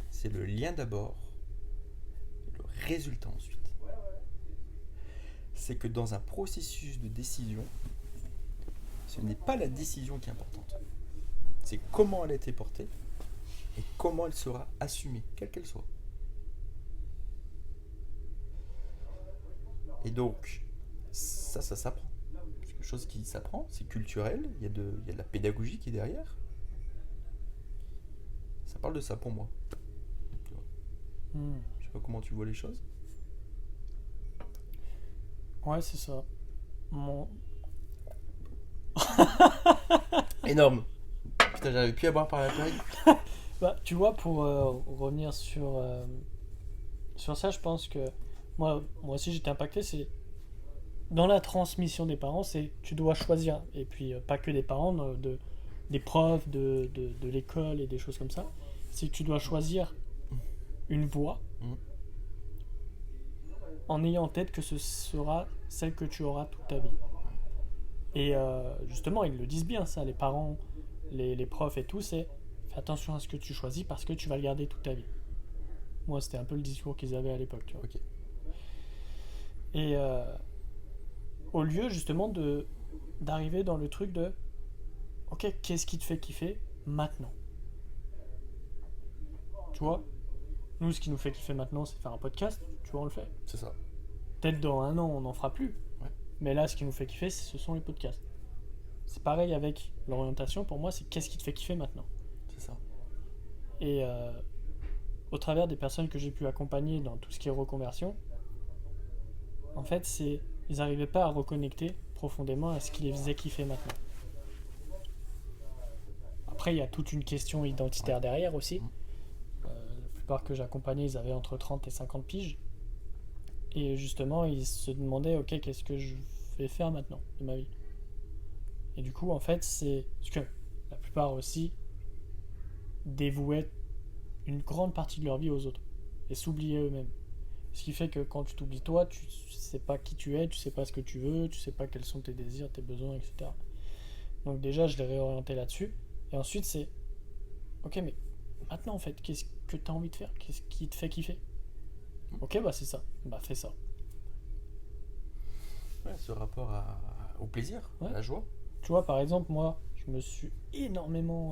S2: c'est le lien d'abord, et le résultat ensuite. C'est que dans un processus de décision, ce n'est pas la décision qui est importante. C'est comment elle a été portée et comment elle sera assumée, quelle qu'elle soit. Et donc, ça s'apprend. C'est quelque chose qui s'apprend, c'est culturel, il y a de la pédagogie qui est derrière. Ça parle de ça pour moi. Je sais pas comment tu vois les choses.
S1: Ouais, c'est ça.
S2: Énorme. Putain, j'avais pu à boire par la taille.
S1: Bah, tu vois, pour revenir sur ça, je pense que moi aussi j'étais impacté. C'est dans la transmission des parents, c'est tu dois choisir. Et puis, pas que des parents, des profs, de l'école et des choses comme ça. C'est que tu dois choisir une voie en ayant en tête que ce sera celle que tu auras toute ta vie. Et justement, ils le disent bien, ça, les parents, les profs et tout, c'est fais attention à ce que tu choisis parce que tu vas le garder toute ta vie. Moi, c'était un peu le discours qu'ils avaient à l'époque, tu vois.
S2: Ok.
S1: Et au lieu, justement, d'arriver dans le truc de ok, qu'est-ce qui te fait kiffer maintenant? Tu vois, nous, ce qui nous fait kiffer maintenant, c'est faire un podcast, tu vois, on le fait.
S2: C'est ça.
S1: Peut-être dans un an, on n'en fera plus.
S2: Ouais.
S1: Mais là, ce qui nous fait kiffer, ce sont les podcasts. C'est pareil avec l'orientation, pour moi, c'est qu'est-ce qui te fait kiffer maintenant?
S2: C'est ça.
S1: Et au travers des personnes que j'ai pu accompagner dans tout ce qui est reconversion, en fait, ils n'arrivaient pas à reconnecter profondément à ce qui les faisait kiffer maintenant. Après, il y a toute une question identitaire derrière aussi. La plupart que j'accompagnais, ils avaient entre 30 et 50 piges. Et justement, ils se demandaient, ok, qu'est-ce que je vais faire maintenant de ma vie? Et du coup, en fait, c'est parce que la plupart aussi dévouaient une grande partie de leur vie aux autres et s'oubliaient eux-mêmes. Ce qui fait que quand tu t'oublies toi, tu sais pas qui tu es, tu sais pas ce que tu veux, tu sais pas quels sont tes désirs, tes besoins, etc. Donc déjà, je l'ai réorienté là-dessus. Et ensuite, c'est ok, mais maintenant, en fait, qu'est-ce que tu as envie de faire? Qu'est-ce qui te fait kiffer? Ok, bah c'est ça. Bah fais ça.
S2: Ouais, ce rapport au plaisir, à la joie.
S1: Tu vois, par exemple, moi, je me suis énormément,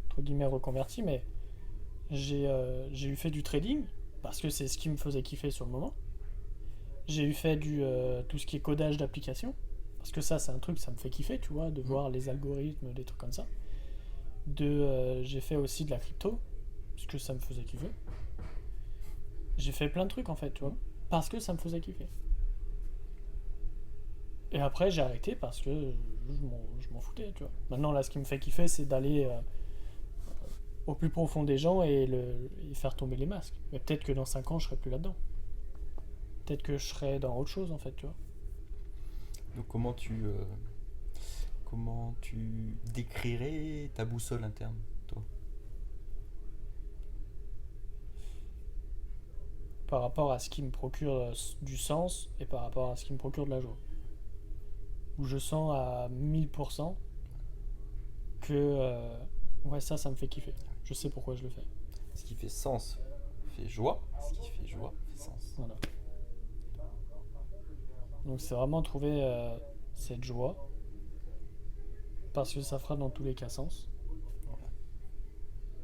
S1: entre guillemets, reconverti, mais j'ai eu fait du trading, parce que c'est ce qui me faisait kiffer sur le moment. J'ai eu fait tout ce qui est codage d'applications, parce que ça, c'est un truc, ça me fait kiffer, tu vois, de voir les algorithmes, des trucs comme ça. J'ai fait aussi de la crypto, parce que ça me faisait kiffer. J'ai fait plein de trucs, en fait, tu vois, parce que ça me faisait kiffer. Et après, j'ai arrêté parce que je m'en foutais, tu vois. Maintenant, là, ce qui me fait kiffer, c'est d'aller au plus profond des gens et faire tomber les masques. Mais peut-être que dans 5 ans, je serai plus là-dedans. Peut-être que je serai dans autre chose, en fait, tu vois.
S2: Donc comment tu décrirais ta boussole interne, toi?
S1: Par rapport à ce qui me procure du sens et par rapport à ce qui me procure de la joie. Où je sens à 1000% que ouais, ça me fait kiffer. Je sais pourquoi je le fais.
S2: Ce qui fait sens fait joie, ce qui fait joie fait sens.
S1: Voilà. Donc c'est vraiment trouver cette joie, parce que ça fera dans tous les cas sens.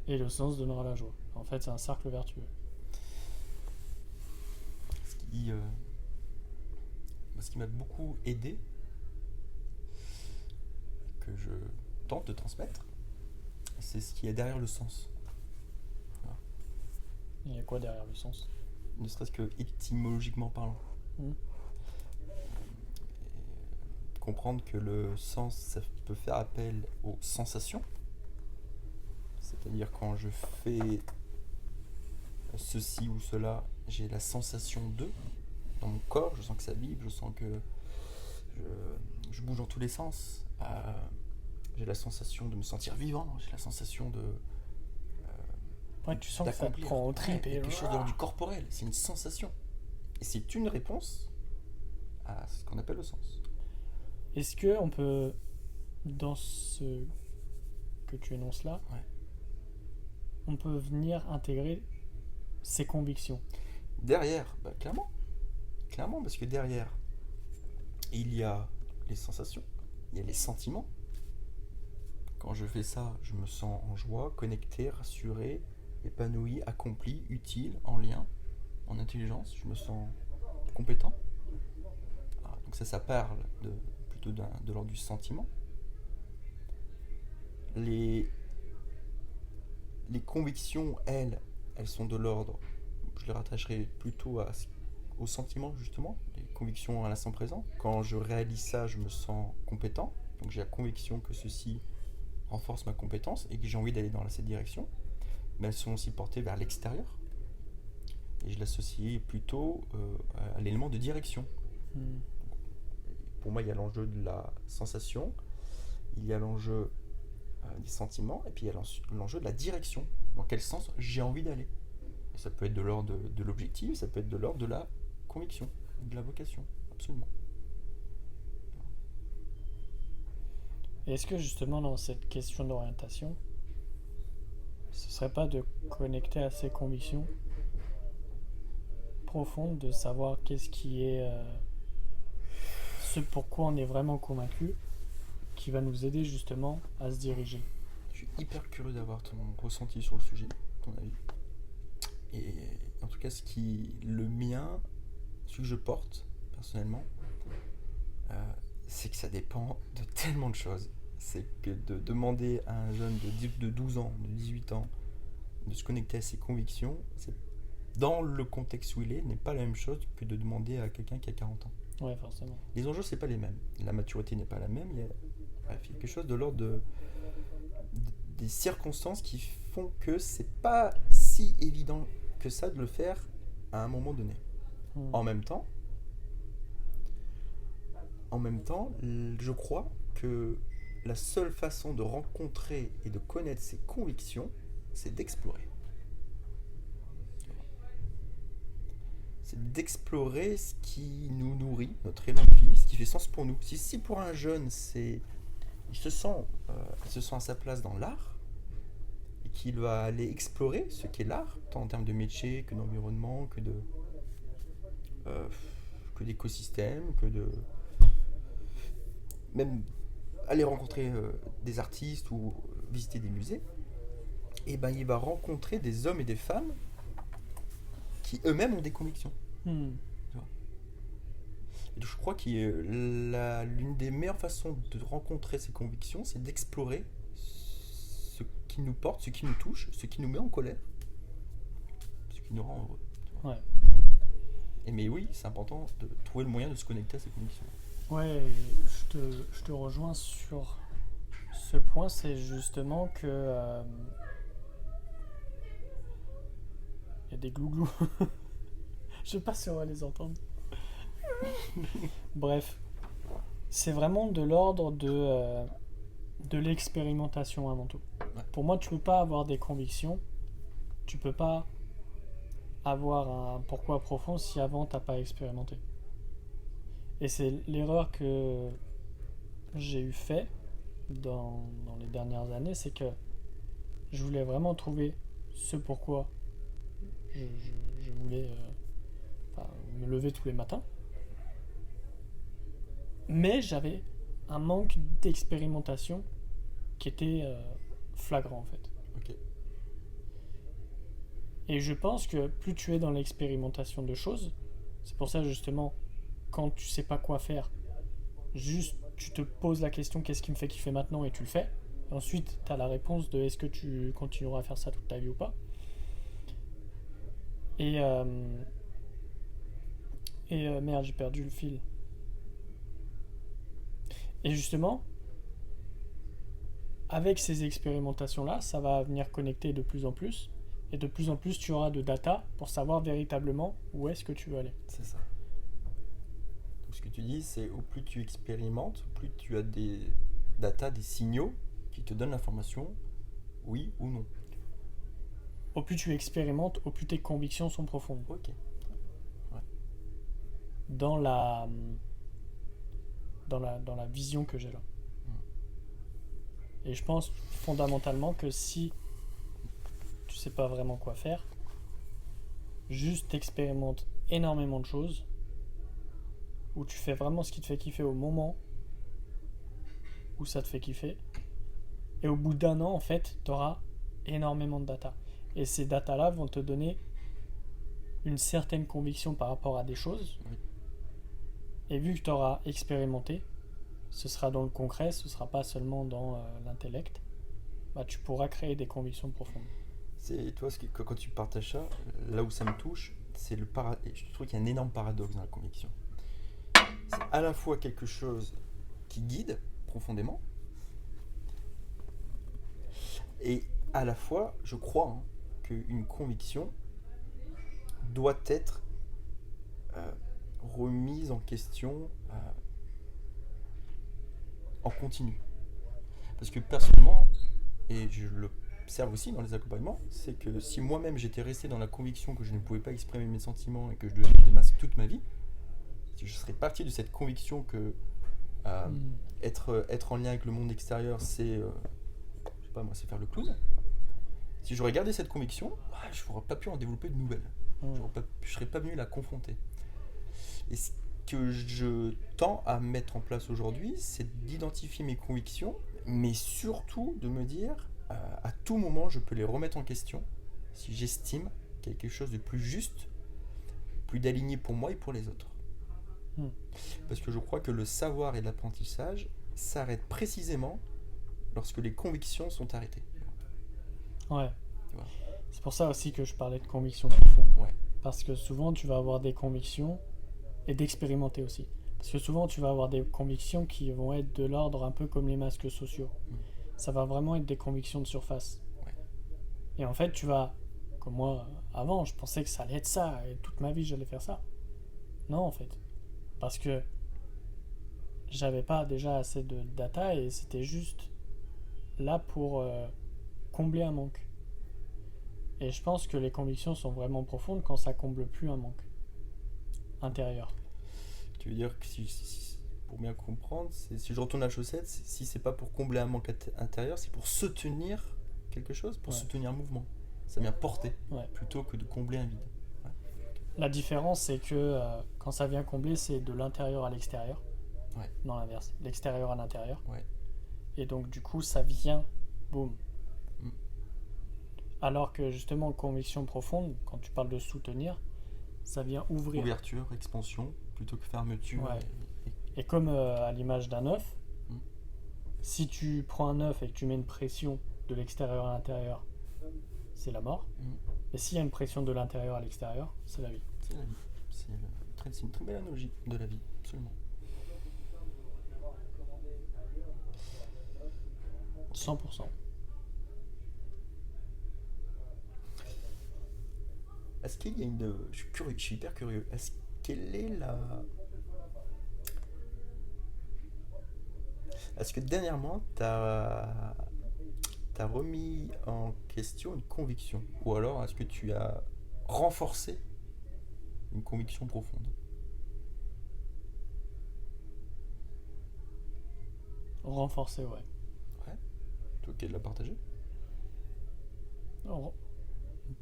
S1: Et le sens donnera la joie. En fait, c'est un cercle vertueux.
S2: Ce qui m'a beaucoup aidé, que je tente de transmettre, c'est ce qui est derrière le sens. Voilà.
S1: Il y a quoi derrière le sens?
S2: Ne serait-ce que étymologiquement parlant. Comprendre que le sens, ça peut faire appel aux sensations. C'est-à-dire quand je fais ceci ou cela, j'ai la sensation de dans mon corps, je sens que ça vibre, je sens que je bouge dans tous les sens. J'ai la sensation de me sentir vivant, j'ai la sensation de
S1: Ouais, tu sens que ça te
S2: d'accomplir.
S1: prend au trip.
S2: Ouais,
S1: Et...
S2: quelque chose de l'ordre du corporel, c'est une sensation. Et c'est une réponse à ce qu'on appelle le sens.
S1: Est-ce que on peut, dans ce que tu énonces là,
S2: Ouais.
S1: on peut venir intégrer ses convictions?
S2: Derrière, clairement. Clairement, parce que derrière, il y a les sensations, il y a les sentiments. Quand je fais ça, je me sens en joie, connecté, rassuré, épanoui, accompli, utile, en lien, en intelligence, je me sens compétent. Ah, donc ça parle plutôt de l'ordre du sentiment. Les convictions, elles sont de l'ordre, je les rattacherai plutôt au sentiment justement, les convictions à l'instant présent. Quand je réalise ça, je me sens compétent, donc j'ai la conviction que ceci renforce ma compétence et que j'ai envie d'aller dans cette direction. Mais elles sont aussi portées vers l'extérieur, et je l'associe plutôt à l'élément de direction. Pour moi, il y a l'enjeu de la sensation, il y a l'enjeu des sentiments, et puis il y a l'enjeu de la direction. Dans quel sens j'ai envie d'aller. Et ça peut être de l'ordre de l'objectif, ça peut être de l'ordre de la conviction, de la vocation, absolument.
S1: Et est-ce que justement dans cette question d'orientation, ce serait pas de connecter à ses convictions profondes, de savoir qu'est-ce qui est ce pourquoi on est vraiment convaincu, qui va nous aider justement à se diriger?
S2: Je suis hyper curieux d'avoir ton ressenti sur le sujet, ton avis. Et en tout cas, le mien, ce que je porte personnellement, c'est que ça dépend de tellement de choses. C'est que de demander à un jeune de 12 ans, de 18 ans, de se connecter à ses convictions, dans le contexte où il est, n'est pas la même chose que de demander à quelqu'un qui a 40 ans.
S1: Ouais, forcément.
S2: Les enjeux, c'est pas les mêmes. La maturité n'est pas la même. Il y a quelque chose de l'ordre des circonstances qui font que c'est pas si évident que ça de le faire à un moment donné. En même temps, je crois que la seule façon de rencontrer et de connaître ses convictions, c'est d'explorer. C'est d'explorer ce qui nous nourrit, notre élan de vie, ce qui fait sens pour nous. Si pour un jeune, il se sent à sa place dans l'art, et qu'il va aller explorer ce qu'est l'art, tant en termes de métier, que d'environnement, que d'écosystème, même aller rencontrer des artistes ou visiter des musées, et ben il va rencontrer des hommes et des femmes qui eux-mêmes ont des convictions. Et je crois que l'une des meilleures façons de rencontrer ces convictions, c'est d'explorer ce qui nous porte, ce qui nous touche, ce qui nous met en colère, ce qui nous rend heureux.
S1: Ouais.
S2: Mais oui, c'est important de trouver le moyen de se connecter à ces convictions.
S1: Ouais, je te rejoins sur ce point, c'est justement que y a des glouglous. Je sais pas si on va les entendre. Bref, c'est vraiment de l'ordre de l'expérimentation avant tout.
S2: Ouais.
S1: Pour moi, tu peux pas avoir des convictions, tu peux pas avoir un pourquoi profond si avant t'as pas expérimenté. Et c'est l'erreur que j'ai eu fait dans les dernières années, c'est que je voulais vraiment trouver ce pourquoi je voulais me lever tous les matins. Mais j'avais un manque d'expérimentation qui était flagrant en fait.
S2: Ok.
S1: Et je pense que plus tu es dans l'expérimentation de choses, c'est pour ça justement, quand tu sais pas quoi faire, juste tu te poses la question qu'est-ce qui me fait kiffer maintenant et tu le fais. Et ensuite, tu as la réponse de est-ce que tu continueras à faire ça toute ta vie ou pas. Et merde, j'ai perdu le fil. Et justement, avec ces expérimentations-là, ça va venir connecter de plus en plus. Et de plus en plus, tu auras de data pour savoir véritablement où est-ce que tu veux aller.
S2: C'est ça. Donc ce que tu dis, c'est au plus tu expérimentes, au plus tu as des data, des signaux qui te donnent l'information, oui ou non.
S1: au plus tu expérimentes, au plus tes convictions sont profondes.
S2: Ok.
S1: Dans la vision que j'ai là. Et je pense fondamentalement que si tu sais pas vraiment quoi faire, juste expérimente énormément de choses, où tu fais vraiment ce qui te fait kiffer au moment où ça te fait kiffer, et au bout d'un an, en fait, tu auras énormément de data. Et ces datas-là vont te donner une certaine conviction par rapport à des choses.
S2: Oui.
S1: Et vu que tu auras expérimenté, ce sera dans le concret, ce sera pas seulement dans l'intellect, bah, tu pourras créer des convictions profondes.
S2: C'est toi, quand tu partages ça, là où ça me touche, c'est je trouve qu'il y a un énorme paradoxe dans la conviction. C'est à la fois quelque chose qui guide profondément, et à la fois, je crois qu'une conviction doit être remise en question en continu. Parce que personnellement, et je l'observe aussi dans les accompagnements, c'est que si moi-même j'étais resté dans la conviction que je ne pouvais pas exprimer mes sentiments et que je devais mettre des masques toute ma vie, si je serais parti de cette conviction que être en lien avec le monde extérieur, c'est, je sais pas moi, c'est faire le clown. Si j'aurais gardé cette conviction, je n'aurais pas pu en développer de nouvelles. Je ne serais pas venu la confronter. Et ce que je tends à mettre en place aujourd'hui, c'est d'identifier mes convictions, mais surtout de me dire, à tout moment, je peux les remettre en question si j'estime quelque chose de plus juste, plus d'aligné pour moi et pour les autres. Parce que je crois que le savoir et l'apprentissage s'arrêtent précisément lorsque les convictions sont arrêtées.
S1: Ouais.
S2: Tu vois.
S1: C'est pour ça aussi que je parlais de convictions profondes.
S2: Ouais.
S1: Parce que souvent, tu vas avoir des convictions et d'expérimenter aussi. Parce que souvent, tu vas avoir des convictions qui vont être de l'ordre un peu comme les masques sociaux. Ça va vraiment être des convictions de surface.
S2: Ouais.
S1: Et en fait, tu vas, comme moi, avant, je pensais que ça allait être ça, et toute ma vie, j'allais faire ça. Non, en fait. Parce que j'avais pas déjà assez de data et c'était juste là pour combler un manque. Et je pense que les convictions sont vraiment profondes quand ça comble plus un manque intérieur.
S2: Tu veux dire que pour bien comprendre, si je retourne la chaussette, si c'est pas pour combler un manque intérieur, c'est pour soutenir quelque chose, pour soutenir un mouvement. Ça vient porter plutôt que de combler un vide. Ouais.
S1: La différence, c'est que quand ça vient combler, c'est de l'intérieur à l'extérieur.
S2: Ouais.
S1: Non, l'inverse. L'extérieur à l'intérieur.
S2: Ouais.
S1: Et donc, du coup, ça vient, boum. Alors que justement, conviction profonde, quand tu parles de soutenir, ça vient ouvrir.
S2: Ouverture, expansion, plutôt que fermeture.
S1: Ouais. Et comme à l'image d'un œuf, si tu prends un œuf et que tu mets une pression de l'extérieur à l'intérieur, c'est la mort. Et s'il y a une pression de l'intérieur à l'extérieur, c'est la vie.
S2: C'est la vie. C'est une très belle analogie de la vie, absolument.
S1: 100%.
S2: Est-ce qu'il y a une... Je suis hyper curieux. Est-ce que dernièrement, t'as remis en question une conviction? Ou alors, est-ce que tu as renforcé une conviction profonde?
S1: Renforcer, ouais.
S2: Tu es ok de la partager?
S1: Alors,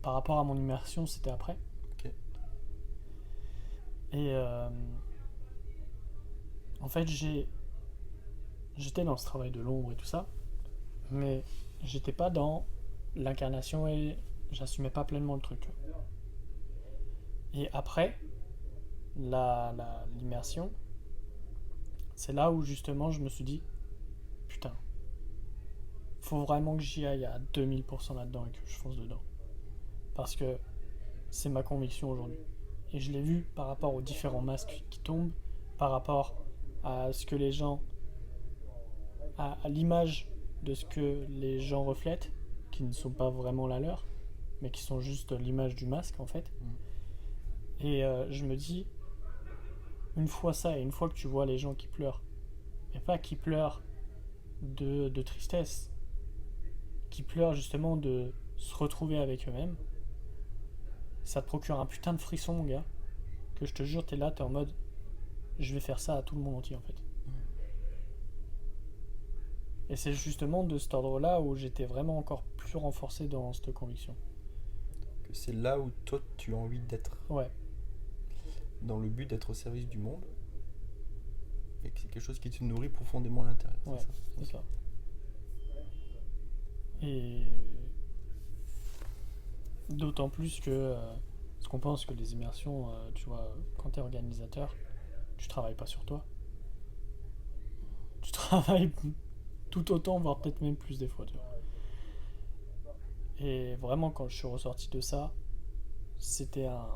S1: par rapport à mon immersion, c'était après.
S2: Ok.
S1: Et en fait, j'étais dans ce travail de l'ombre et tout ça, mais j'étais pas dans l'incarnation et j'assumais pas pleinement le truc. Et après l'immersion, c'est là où justement je me suis dit, putain, faut vraiment que j'y aille à 2000% là-dedans et que je fonce dedans. Parce que c'est ma conviction aujourd'hui. Et je l'ai vu par rapport aux différents masques qui tombent, par rapport à ce que les gens, à l'image de ce que les gens reflètent, qui ne sont pas vraiment la leur, mais qui sont juste l'image du masque en fait. Et je me dis, une fois ça, et une fois que tu vois les gens qui pleurent, et pas qui pleurent de tristesse, qui pleurent justement de se retrouver avec eux-mêmes, ça te procure un putain de frisson, mon gars, que je te jure, t'es là, t'es en mode, je vais faire ça à tout le monde entier, en fait. Et c'est justement de cet ordre-là où j'étais vraiment encore plus renforcé dans cette conviction.
S2: Que c'est là où toi tu as envie d'être.
S1: Ouais.
S2: Dans le but d'être au service du monde. Et que c'est quelque chose qui te nourrit profondément à l'intérieur.
S1: Ouais, c'est ça. Et d'autant plus que parce qu'on pense que les immersions, tu vois, quand t'es organisateur, tu travailles pas sur toi. Tu travailles tout autant, voire peut-être même plus des fois, tu vois. Et vraiment, quand je suis ressorti de ça, c'était un...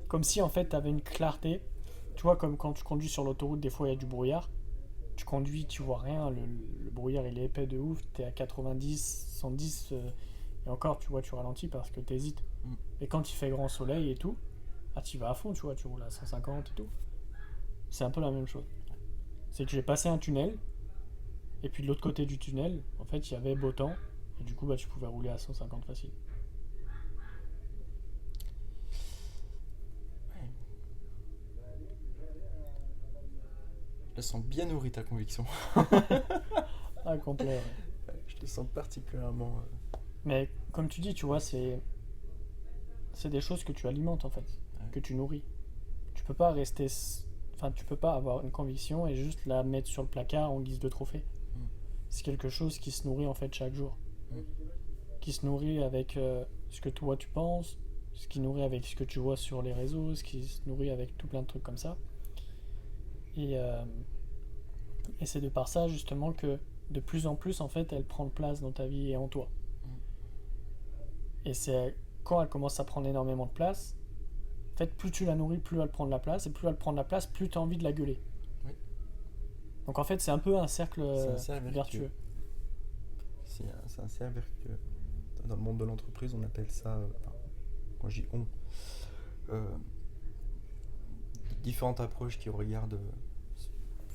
S1: Comme si, en fait, t'avais une clarté. Tu vois, comme quand tu conduis sur l'autoroute, des fois, il y a du brouillard. Tu conduis, tu vois rien, le brouillard, il est épais de ouf. T'es à 90, 110, et encore, tu vois, tu ralentis parce que t'hésites. Et quand il fait grand soleil et tout, ah, tu vas à fond, tu vois, tu roules à 150 et tout. C'est un peu la même chose. C'est que j'ai passé un tunnel, et puis de l'autre côté du tunnel, en fait, il y avait beau temps, et du coup, bah, tu pouvais rouler à 150 facile.
S2: Je la sens bien nourrie ta conviction.
S1: Ah, complet, ouais.
S2: Je te sens particulièrement.
S1: Mais comme tu dis, tu vois, c'est des choses que tu alimentes, en fait,
S2: Ouais.
S1: que tu nourris. Tu peux pas rester... Enfin, tu peux pas avoir une conviction et juste la mettre sur le placard en guise de trophée. C'est quelque chose qui se nourrit, en fait, chaque jour. Qui se nourrit avec ce que toi, tu penses, ce qui nourrit avec ce que tu vois sur les réseaux, ce qui se nourrit avec tout plein de trucs comme ça. Et c'est de par ça, justement, que de plus en plus, en fait, elle prend place dans ta vie et en toi. Et c'est quand elle commence à prendre énormément de place, en fait, plus tu la nourris, plus elle prend de la place, et plus elle prend de la place, plus tu as envie de la gueuler.
S2: Oui.
S1: Donc en fait, c'est un peu un cercle
S2: cercle
S1: vertueux.
S2: C'est un cercle vertueux. Dans le monde de l'entreprise, on appelle ça, quand je dis on, différentes approches qui regardent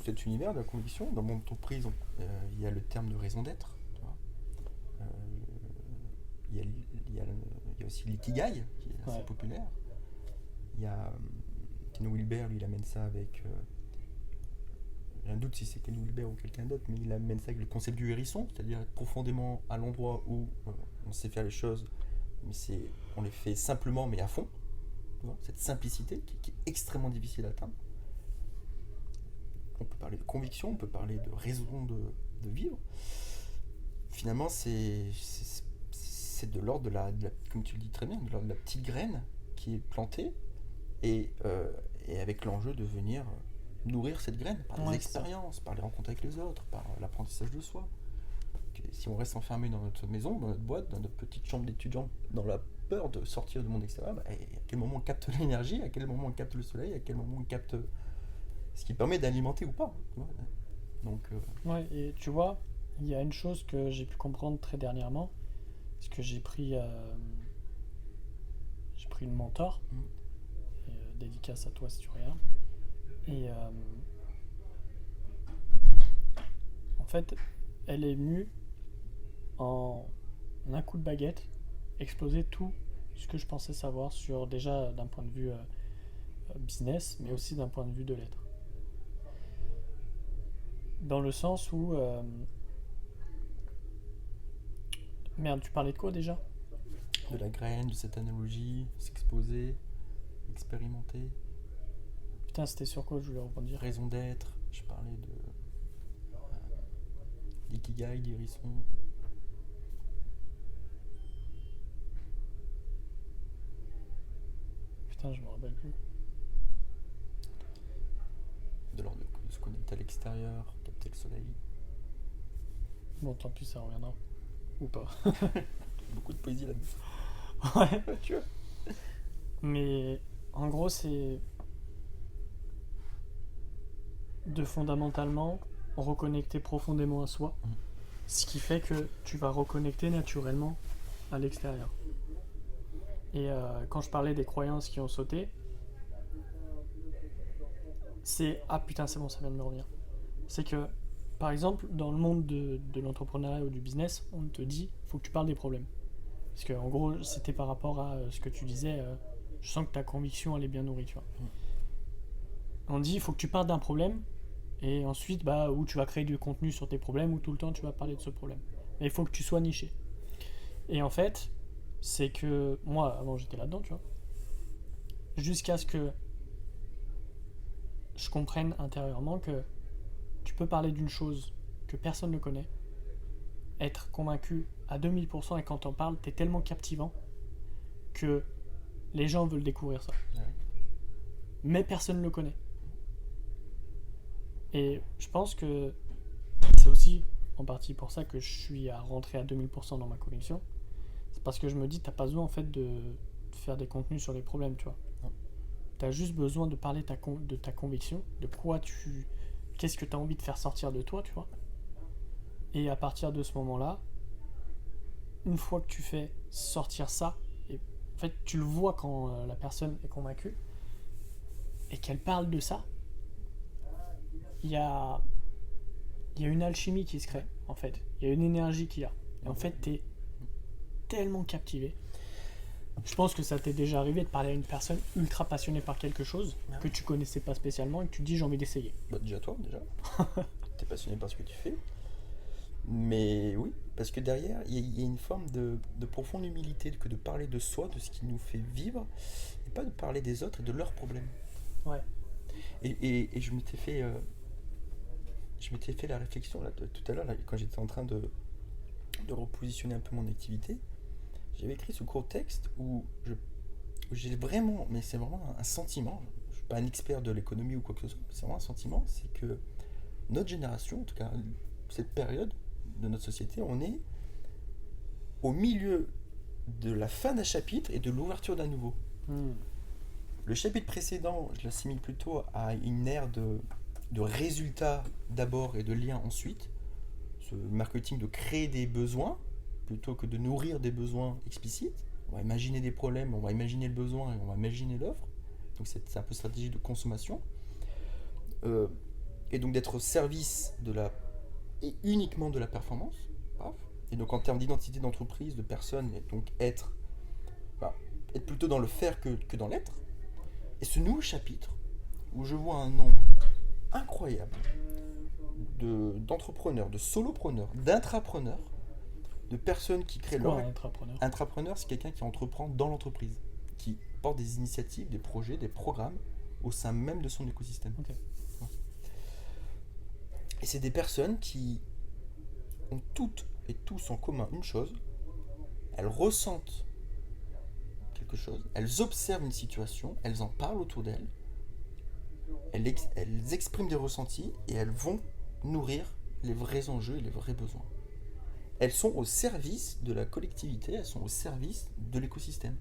S2: cet univers de la conviction. Dans le monde d'entreprise, il y a le terme de raison d'être. Tu vois. Il y a aussi l'ikigai, qui est assez populaire. Il y a Ken Wilber, lui, il amène ça avec... j'ai un doute si c'est Ken Wilber ou quelqu'un d'autre, mais il amène ça avec le concept du hérisson, c'est-à-dire être profondément à l'endroit où on sait faire les choses, mais on les fait simplement mais à fond. Tu vois, cette simplicité qui est extrêmement difficile à atteindre. On peut parler de conviction, on peut parler de raison de vivre. Finalement, c'est de l'ordre de la, comme tu le dis très bien, de l'ordre de la petite graine qui est plantée et avec l'enjeu de venir nourrir cette graine par des expériences, par les rencontres avec les autres, par l'apprentissage de soi. Si on reste enfermé dans notre maison, dans notre boîte, dans notre petite chambre d'étudiant, dans la peur de sortir du monde extérieur, à quel moment on capte l'énergie, à quel moment on capte le soleil, à quel moment on capte ce qui permet d'alimenter ou pas. Donc,
S1: Ouais, et tu vois, il y a une chose que j'ai pu comprendre très dernièrement, parce que j'ai pris une mentor, et, dédicace à toi si tu regardes, et en fait, elle est venue en un coup de baguette exploser tout ce que je pensais savoir sur, déjà d'un point de vue business, mais aussi d'un point de vue de l'être. Dans le sens où... Merde, tu parlais de quoi déjà ?
S2: De la graine, de cette analogie, s'exposer, expérimenter.
S1: Putain, c'était sur quoi je voulais rebondir ?
S2: Raison d'être, je parlais de l'ikigai, d'hérisson.
S1: Putain, je me rappelle plus.
S2: De l'ordre de se connecter à l'extérieur, capter le soleil.
S1: Bon, tant pis, ça reviendra. Ou pas.
S2: Beaucoup de poésie là-dedans.
S1: Ouais.
S2: Tu vois.
S1: Mais en gros, c'est de fondamentalement reconnecter profondément à soi. Ce qui fait que tu vas reconnecter naturellement à l'extérieur. Et quand je parlais des croyances qui ont sauté, c'est... Ah putain, c'est bon, ça vient de me revenir. C'est que, par exemple, dans le monde de l'entrepreneuriat ou du business, on te dit, faut que tu parles des problèmes. Parce que en gros, c'était par rapport à ce que tu disais. Je sens que ta conviction, elle est bien nourrie, tu vois. On dit, il faut que tu parles d'un problème, et ensuite, où tu vas créer du contenu sur tes problèmes, ou tout le temps, tu vas parler de ce problème. Mais il faut que tu sois niché. Et en fait, c'est que moi, avant, j'étais là-dedans, tu vois. Jusqu'à ce que je comprenne intérieurement que tu peux parler d'une chose que personne ne connaît, être convaincu à 2000%, et quand t'en parles, t'es tellement captivant que les gens veulent découvrir ça.
S2: Ouais.
S1: Mais personne ne le connaît. Et je pense que c'est aussi en partie pour ça que je suis à rentrer à 2000% dans ma conviction. C'est parce que je me dis, t'as pas besoin en fait de faire des contenus sur les problèmes, tu vois.
S2: Non.
S1: T'as juste besoin de parler de ta conviction, de quoi qu'est-ce que t'as envie de faire sortir de toi, tu vois. Et à partir de ce moment-là, une fois que tu fais sortir ça, et en fait tu le vois quand la personne est convaincue et qu'elle parle de ça, il y a une alchimie qui se crée, en fait. Il y a une énergie qu'il y a. Et en fait, t'es tellement captivé. Je pense que ça t'est déjà arrivé de parler à une personne ultra passionnée par quelque chose que tu connaissais pas spécialement et que tu dis j'ai envie d'essayer.
S2: Déjà toi, déjà. T'es passionné par ce que tu fais. Mais oui, parce que derrière, il y a une forme de profonde humilité que de parler de soi, de ce qui nous fait vivre, et pas de parler des autres et de leurs problèmes.
S1: Ouais.
S2: Et je m'étais fait la réflexion là, tout à l'heure, là, quand j'étais en train de repositionner un peu mon activité. J'avais écrit ce court texte où j'ai vraiment, mais c'est vraiment un sentiment, je ne suis pas un expert de l'économie ou quoi que ce soit, c'est vraiment un sentiment, c'est que notre génération, en tout cas cette période de notre société, on est au milieu de la fin d'un chapitre et de l'ouverture d'un nouveau. Le chapitre précédent, je l'assimile plutôt à une ère de résultats d'abord et de liens ensuite, ce marketing de créer des besoins plutôt que de nourrir des besoins explicites. On va imaginer des problèmes, on va imaginer le besoin et on va imaginer l'offre. Donc c'est un peu stratégie de consommation. Et donc d'être au service et uniquement de la performance. Et donc en termes d'identité d'entreprise, de personne, et donc être plutôt dans le faire que dans l'être. Et ce nouveau chapitre, où je vois un nombre incroyable d'entrepreneurs, de solopreneurs, d'intrapreneurs, de personnes qui créent leur...
S1: Intrapreneur.
S2: Intrapreneur, c'est quelqu'un qui entreprend dans l'entreprise, qui porte des initiatives, des projets, des programmes au sein même de son écosystème.
S1: Okay.
S2: Et c'est des personnes qui ont toutes et tous en commun une chose, elles ressentent quelque chose, elles observent une situation, elles en parlent autour d'elles, elles expriment des ressentis et elles vont nourrir les vrais enjeux et les vrais besoins. Elles sont au service de la collectivité, elles sont au service de l'écosystème.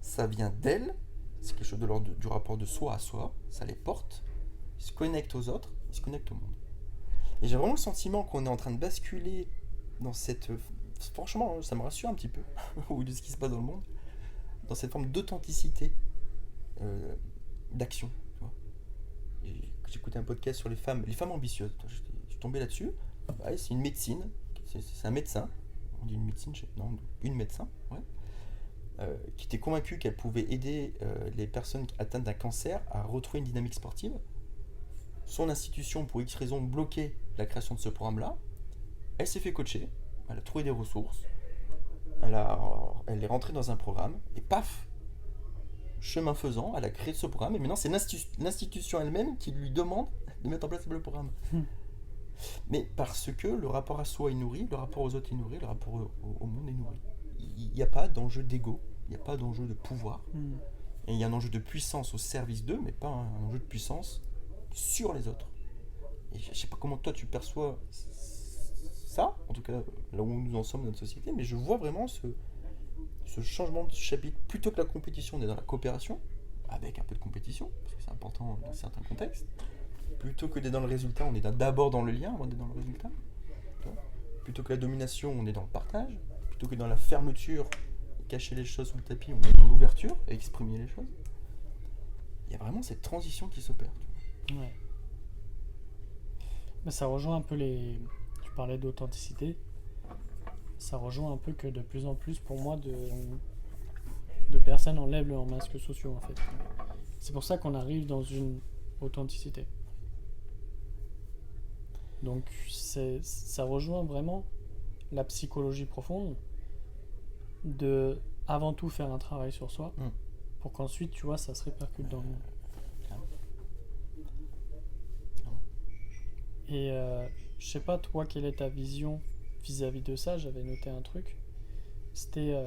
S2: Ça vient d'elles, c'est quelque chose de l'ordre du rapport de soi à soi, ça les porte, ils se connectent aux autres, ils se connectent au monde. Et j'ai vraiment le sentiment qu'on est en train de basculer dans cette... Franchement, ça me rassure un petit peu, au vu de ce qui se passe dans le monde, dans cette forme d'authenticité, d'action. Tu vois. J'écoutais un podcast sur les femmes ambitieuses, je suis tombé là-dessus, c'est une médecine, c'est un médecin, on dit une médecine, non, une médecin, qui était convaincue qu'elle pouvait aider les personnes atteintes d'un cancer à retrouver une dynamique sportive. Son institution, pour X raisons, bloquait la création de ce programme-là. Elle s'est fait coacher, elle a trouvé des ressources, elle est rentrée dans un programme, et paf, chemin faisant, elle a créé ce programme, et maintenant c'est l'institution elle-même qui lui demande de mettre en place le programme. Mais parce que le rapport à soi est nourri, le rapport aux autres est nourri, le rapport au monde est nourri. Il n'y a pas d'enjeu d'ego, il n'y a pas d'enjeu de pouvoir. Et il y a un enjeu de puissance au service d'eux, mais pas un enjeu de puissance sur les autres. Et je ne sais pas comment toi tu perçois ça, en tout cas là où nous en sommes dans notre société, mais je vois vraiment ce changement de chapitre. Plutôt que la compétition, on est dans la coopération, avec un peu de compétition, parce que c'est important dans certains contextes. Plutôt que d'être dans le résultat, on est d'abord dans le lien, on est dans le résultat. Plutôt que la domination, on est dans le partage. Plutôt que dans la fermeture, cacher les choses sous le tapis, on est dans l'ouverture et exprimer les choses. Il y a vraiment cette transition qui s'opère.
S1: Ouais. Mais ça rejoint un peu tu parlais d'authenticité. ça rejoint un peu que de plus en plus, pour moi, de personnes enlèvent leurs masques sociaux, en fait. C'est pour ça qu'on arrive dans une authenticité. Donc, ça rejoint vraiment la psychologie profonde de, avant tout, faire un travail sur soi, pour qu'ensuite, tu vois, ça se répercute dans le monde. Et je sais pas, toi, quelle est ta vision vis-à-vis de ça. J'avais noté un truc. C'était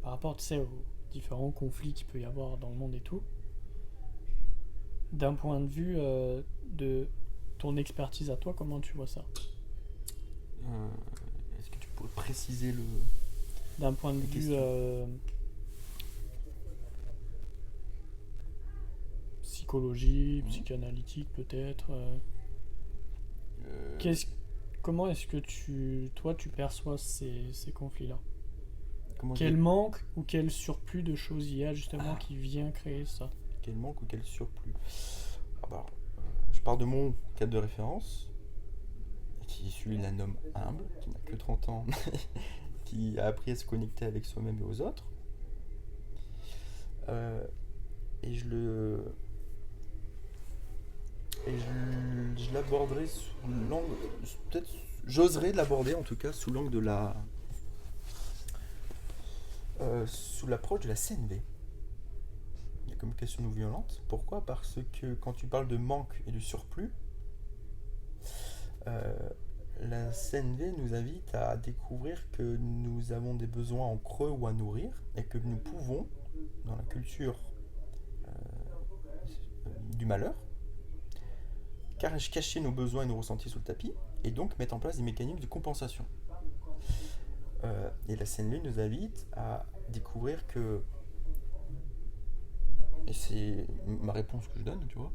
S1: par rapport, tu sais, aux différents conflits qu'il peut y avoir dans le monde et tout. D'un point de vue de ton expertise à toi, comment tu vois ça?
S2: Est-ce que tu pourrais préciser le...
S1: D'un point de vue psychologie, psychanalytique peut-être. Comment est-ce que toi tu perçois ces conflits-là? Quel manque ou quel surplus de choses il y a justement qui vient créer ça?
S2: Quel manque ou quel surplus? Je pars de mon cadre de référence, qui est celui d'un homme humble, qui n'a que 30 ans, qui a appris à se connecter avec soi-même et aux autres. Et je l'aborderai sous l'angle... Peut-être, j'oserais l'aborder en tout cas sous l'angle de la... sous l'approche de la CNV. La communication non violente. Pourquoi ? Parce que quand tu parles de manque et de surplus, la CNV nous invite à découvrir que nous avons des besoins en creux ou à nourrir, et que nous pouvons, dans la culture du malheur, cacher nos besoins et nos ressentis sous le tapis, et donc mettre en place des mécanismes de compensation. Et la CNV nous invite à découvrir que, et c'est ma réponse que je donne, tu vois,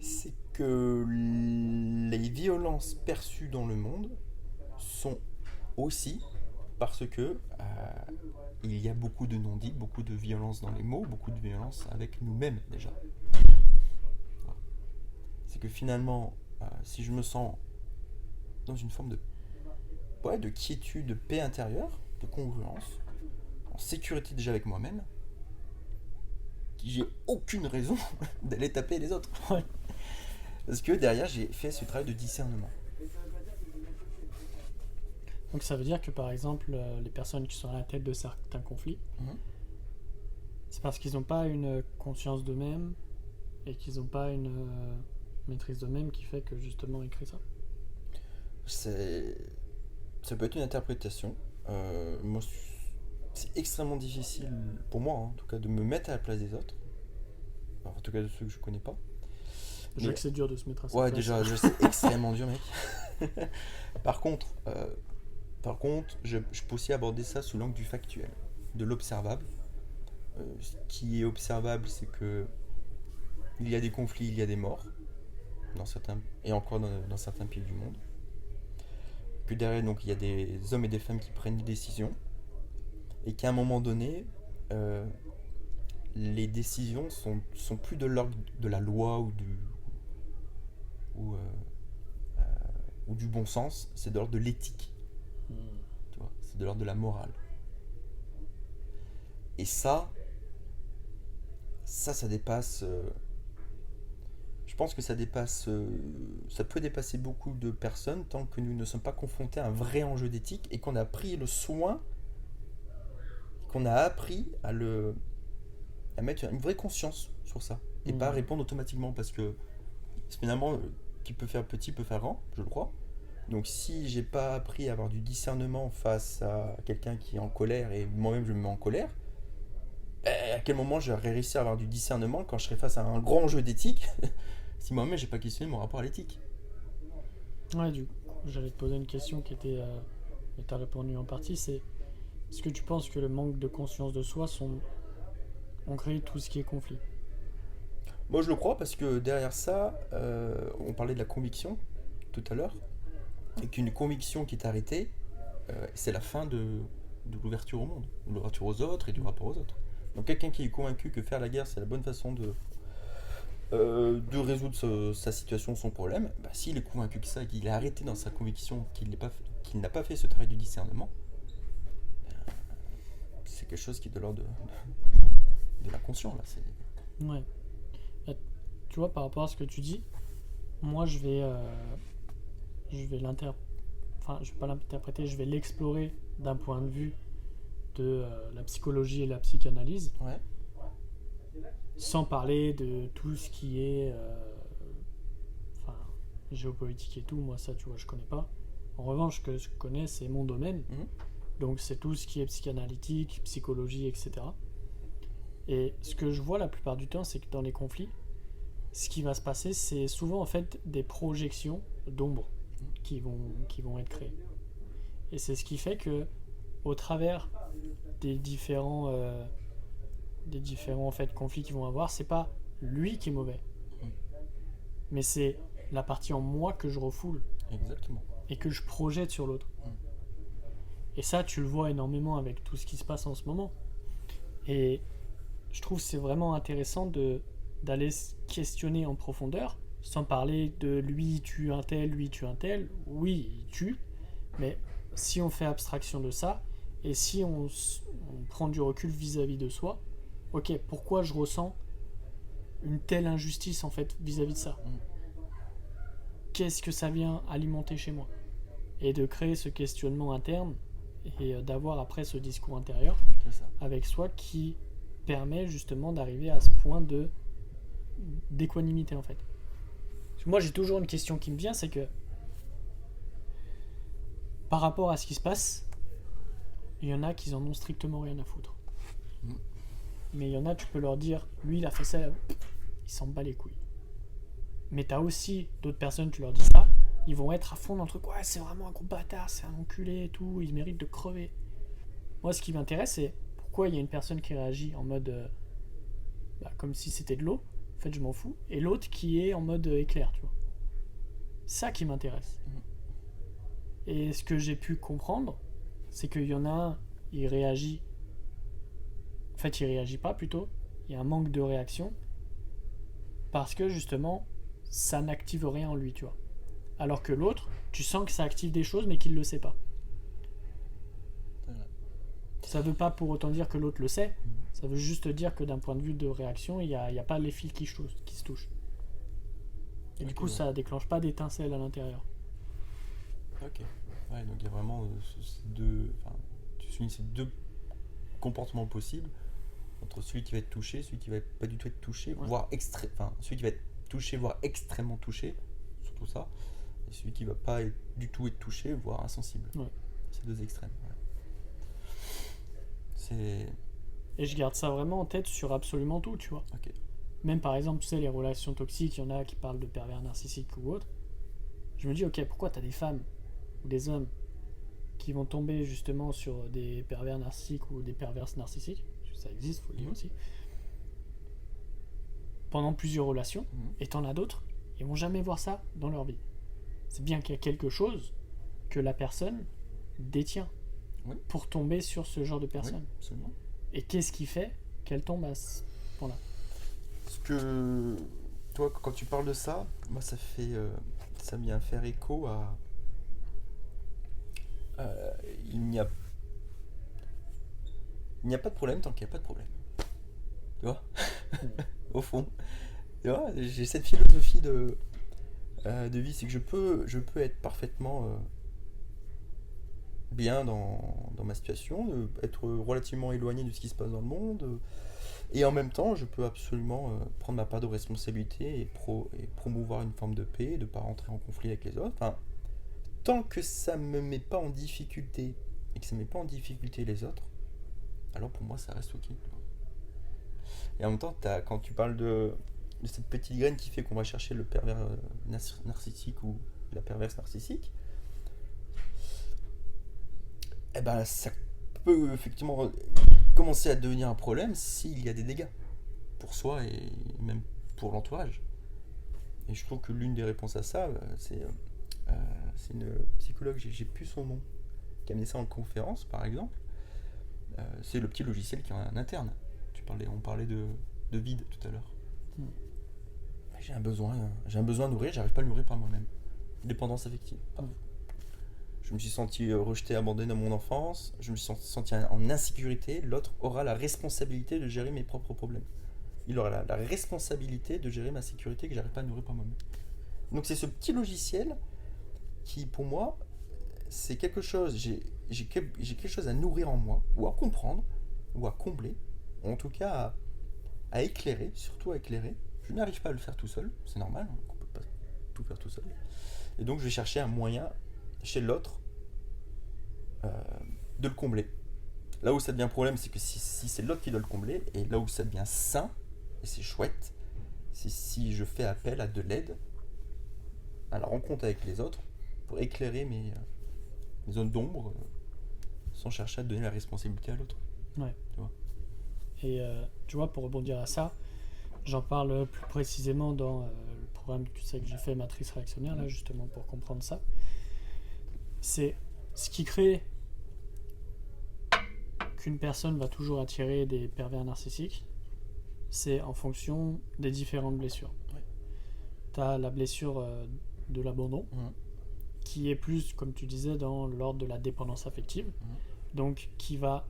S2: c'est que les violences perçues dans le monde sont aussi parce que il y a beaucoup de non-dits, beaucoup de violence dans les mots, beaucoup de violence avec nous-mêmes déjà. C'est que finalement, si je me sens dans une forme de quiétude, de paix intérieure, de congruence, en sécurité déjà avec moi-même, j'ai aucune raison d'aller taper les autres.
S1: Ouais.
S2: Parce que derrière, j'ai fait ce travail de discernement.
S1: Donc ça veut dire que par exemple, les personnes qui sont à la tête de certains conflits, c'est parce qu'ils n'ont pas une conscience d'eux-mêmes et qu'ils n'ont pas une maîtrise d'eux-mêmes qui fait que justement ils créent ça.
S2: Ça peut être une interprétation. Moi, c'est extrêmement difficile pour moi, en tout cas, de me mettre à la place des autres. En tout cas, de ceux que je connais pas.
S1: Déjà que c'est dur de se mettre à sa
S2: ouais,
S1: place.
S2: déjà, c'est extrêmement dur, mec. Par contre, je peux aussi aborder ça sous l'angle du factuel, de l'observable. Ce qui est observable, c'est que il y a des conflits, il y a des morts, dans certains pays du monde. Que derrière, donc, il y a des hommes et des femmes qui prennent des décisions, et qu'à un moment donné, les décisions sont plus de l'ordre de la loi ou du bon sens, c'est de l'ordre de l'éthique. Tu vois, c'est de l'ordre de la morale. Et ça dépasse... je pense que ça peut dépasser beaucoup de personnes tant que nous ne sommes pas confrontés à un vrai enjeu d'éthique et qu'on a pris le soin, qu'on a appris à mettre une vraie conscience sur ça et pas répondre automatiquement, parce que finalement, qui peut faire petit peut faire grand, je le crois. Donc si j'ai pas appris à avoir du discernement face à quelqu'un qui est en colère et moi-même je me mets en colère, à quel moment j'aurais réussi à avoir du discernement quand je serai face à un grand enjeu d'éthique si moi-même j'ai pas questionné mon rapport à l'éthique?
S1: Ouais, du coup, j'allais te poser une question qui était, et t'as répondu en partie, c'est est-ce que tu penses que le manque de conscience de soi ont créé tout ce qui est conflit?
S2: Moi je le crois, parce que derrière ça, on parlait de la conviction tout à l'heure, et qu'une conviction qui est arrêtée, c'est la fin de l'ouverture au monde, de l'ouverture aux autres et du rapport aux autres. Donc quelqu'un qui est convaincu que faire la guerre c'est la bonne façon de résoudre sa situation, son problème, bah, s'il est convaincu que ça, qu'il est arrêté dans sa conviction, qu'il n'a pas fait ce travail du discernement, c'est quelque chose qui est de l'ordre de l'inconscient. Là.
S1: Ouais. Tu vois, par rapport à ce que tu dis, moi je vais enfin, je vais pas l'interpréter, je vais l'explorer d'un point de vue de la psychologie et la psychanalyse,
S2: Ouais.
S1: sans parler de tout ce qui est enfin, géopolitique et tout. Moi, ça, tu vois, je connais pas. En revanche, ce que je connais, c'est mon domaine.
S2: Mhm.
S1: Donc, c'est tout ce qui est psychanalytique, psychologie, etc. Et ce que je vois la plupart du temps, c'est que dans les conflits, ce qui va se passer, c'est souvent en fait des projections d'ombre qui vont être créées. Et c'est ce qui fait que, au travers des différents en fait, conflits qu'ils vont avoir, c'est pas lui qui est mauvais, mais c'est la partie en moi que je refoule
S2: Exactement.
S1: et que je projette sur l'autre. Et ça, tu le vois énormément avec tout ce qui se passe en ce moment. Et je trouve que c'est vraiment intéressant d'aller se questionner en profondeur, sans parler de lui tue un tel, lui tue un tel. Oui, il tue, mais si on fait abstraction de ça, et si on prend du recul vis-à-vis de soi, ok, pourquoi je ressens une telle injustice en fait vis-à-vis de ça? Qu'est-ce que ça vient alimenter chez moi? Et de créer ce questionnement interne et d'avoir après ce discours intérieur
S2: C'est ça.
S1: avec soi qui permet justement d'arriver à ce point d'équanimité en fait. Parce que moi j'ai toujours une question qui me vient, c'est que par rapport à ce qui se passe, il y en a qui en ont strictement rien à foutre. Mais il y en a, tu peux leur dire, lui il a fait ça, il s'en bat les couilles. Mais t'as aussi d'autres personnes, tu leur dis ça, ils vont être à fond dans le truc, ouais c'est vraiment un gros bâtard, c'est un enculé et tout, il mérite de crever. Moi ce qui m'intéresse c'est pourquoi il y a une personne qui réagit en mode comme si c'était de l'eau, en fait je m'en fous, et l'autre qui est en mode éclair, tu vois. C'est ça qui m'intéresse. Et ce que j'ai pu comprendre, c'est qu'il y en a un, il réagit. En fait, il réagit pas plutôt. Il y a un manque de réaction. Parce que justement, ça n'active rien en lui, tu vois. Alors que l'autre, tu sens que ça active des choses, mais qu'il le sait pas. Ça veut pas pour autant dire que l'autre le sait. Ça veut juste dire que d'un point de vue de réaction, il y a pas les fils qui se touchent. Et du coup, ça déclenche pas d'étincelles à l'intérieur.
S2: Ok. Ouais, donc il y a vraiment deux. Enfin, tu soulignes ces deux comportements possibles entre celui qui va être touché, celui qui va pas du tout être touché, voire celui qui va être touché, voire extrêmement touché, surtout ça, et celui qui va pas du tout être touché, voire insensible.
S1: Ouais.
S2: Ces deux extrêmes. Ouais.
S1: Et je garde ça vraiment en tête sur absolument tout, tu vois.
S2: Ok.
S1: Même par exemple, tu sais, les relations toxiques, il y en a qui parlent de pervers narcissiques ou autre. Je me dis, ok, pourquoi t'as des femmes ou des hommes qui vont tomber justement sur des pervers narcissiques ou des perverses narcissiques, ça existe, faut le dire aussi, pendant plusieurs relations, et t'en as d'autres, ils vont jamais voir ça dans leur vie. C'est bien qu'il y a quelque chose que la personne détient pour tomber sur ce genre de personne.
S2: Oui, absolument.
S1: Et qu'est-ce qui fait qu'elle tombe à ce point-là?
S2: Parce que toi, quand tu parles de ça, moi ça vient faire écho à il n'y a pas de problème tant qu'il n'y a pas de problème. Tu vois? Au fond. Tu vois, j'ai cette philosophie de vie, c'est que je peux être parfaitement bien dans ma situation, être relativement éloigné de ce qui se passe dans le monde, et en même temps je peux absolument prendre ma part de responsabilité et promouvoir une forme de paix, de ne pas rentrer en conflit avec les autres. Enfin, tant que ça ne me met pas en difficulté et que ça ne met pas en difficulté les autres, alors pour moi ça reste ok. Et en même temps, quand tu parles de cette petite graine qui fait qu'on va chercher le pervers narcissique ou la perverse narcissique, eh ben ça peut effectivement commencer à devenir un problème s'il y a des dégâts pour soi et même pour l'entourage. Et je trouve que l'une des réponses à ça, c'est une psychologue, j'ai plus son nom, qui a amené ça en conférence par exemple. C'est le petit logiciel qui est en interne. On parlait de vide tout à l'heure. j'ai un besoin à nourrir, j'arrive pas à le nourrir par moi-même. Dépendance affective. Je me suis senti rejeté, abandonné dans mon enfance, je me suis senti en insécurité, l'autre aura la responsabilité de gérer mes propres problèmes. Il aura la responsabilité de gérer ma sécurité que j'arrive pas à nourrir par moi-même. Donc c'est ce petit logiciel qui, pour moi, c'est quelque chose, j'ai quelque chose à nourrir en moi, ou à comprendre, ou à combler, ou en tout cas à éclairer, surtout à éclairer. Je n'arrive pas à le faire tout seul, c'est normal, hein, on ne peut pas tout faire tout seul. Et donc je vais chercher un moyen chez l'autre de le combler. Là où ça devient un problème, c'est que si c'est l'autre qui doit le combler, et là où ça devient sain, et c'est chouette, c'est si je fais appel à de l'aide, à la rencontre avec les autres, pour éclairer mes zones d'ombre, sans chercher à donner la responsabilité à l'autre.
S1: Ouais.
S2: Tu vois.
S1: Et tu vois, pour rebondir à ça, j'en parle plus précisément dans le programme, tu sais, que j'ai fait Matrice réactionnaire, là, justement, pour comprendre ça. C'est ce qui crée qu'une personne va toujours attirer des pervers narcissiques, c'est en fonction des différentes blessures.
S2: Ouais.
S1: Tu as la blessure de l'abandon, qui est plus, comme tu disais, dans l'ordre de la dépendance affective, donc qui va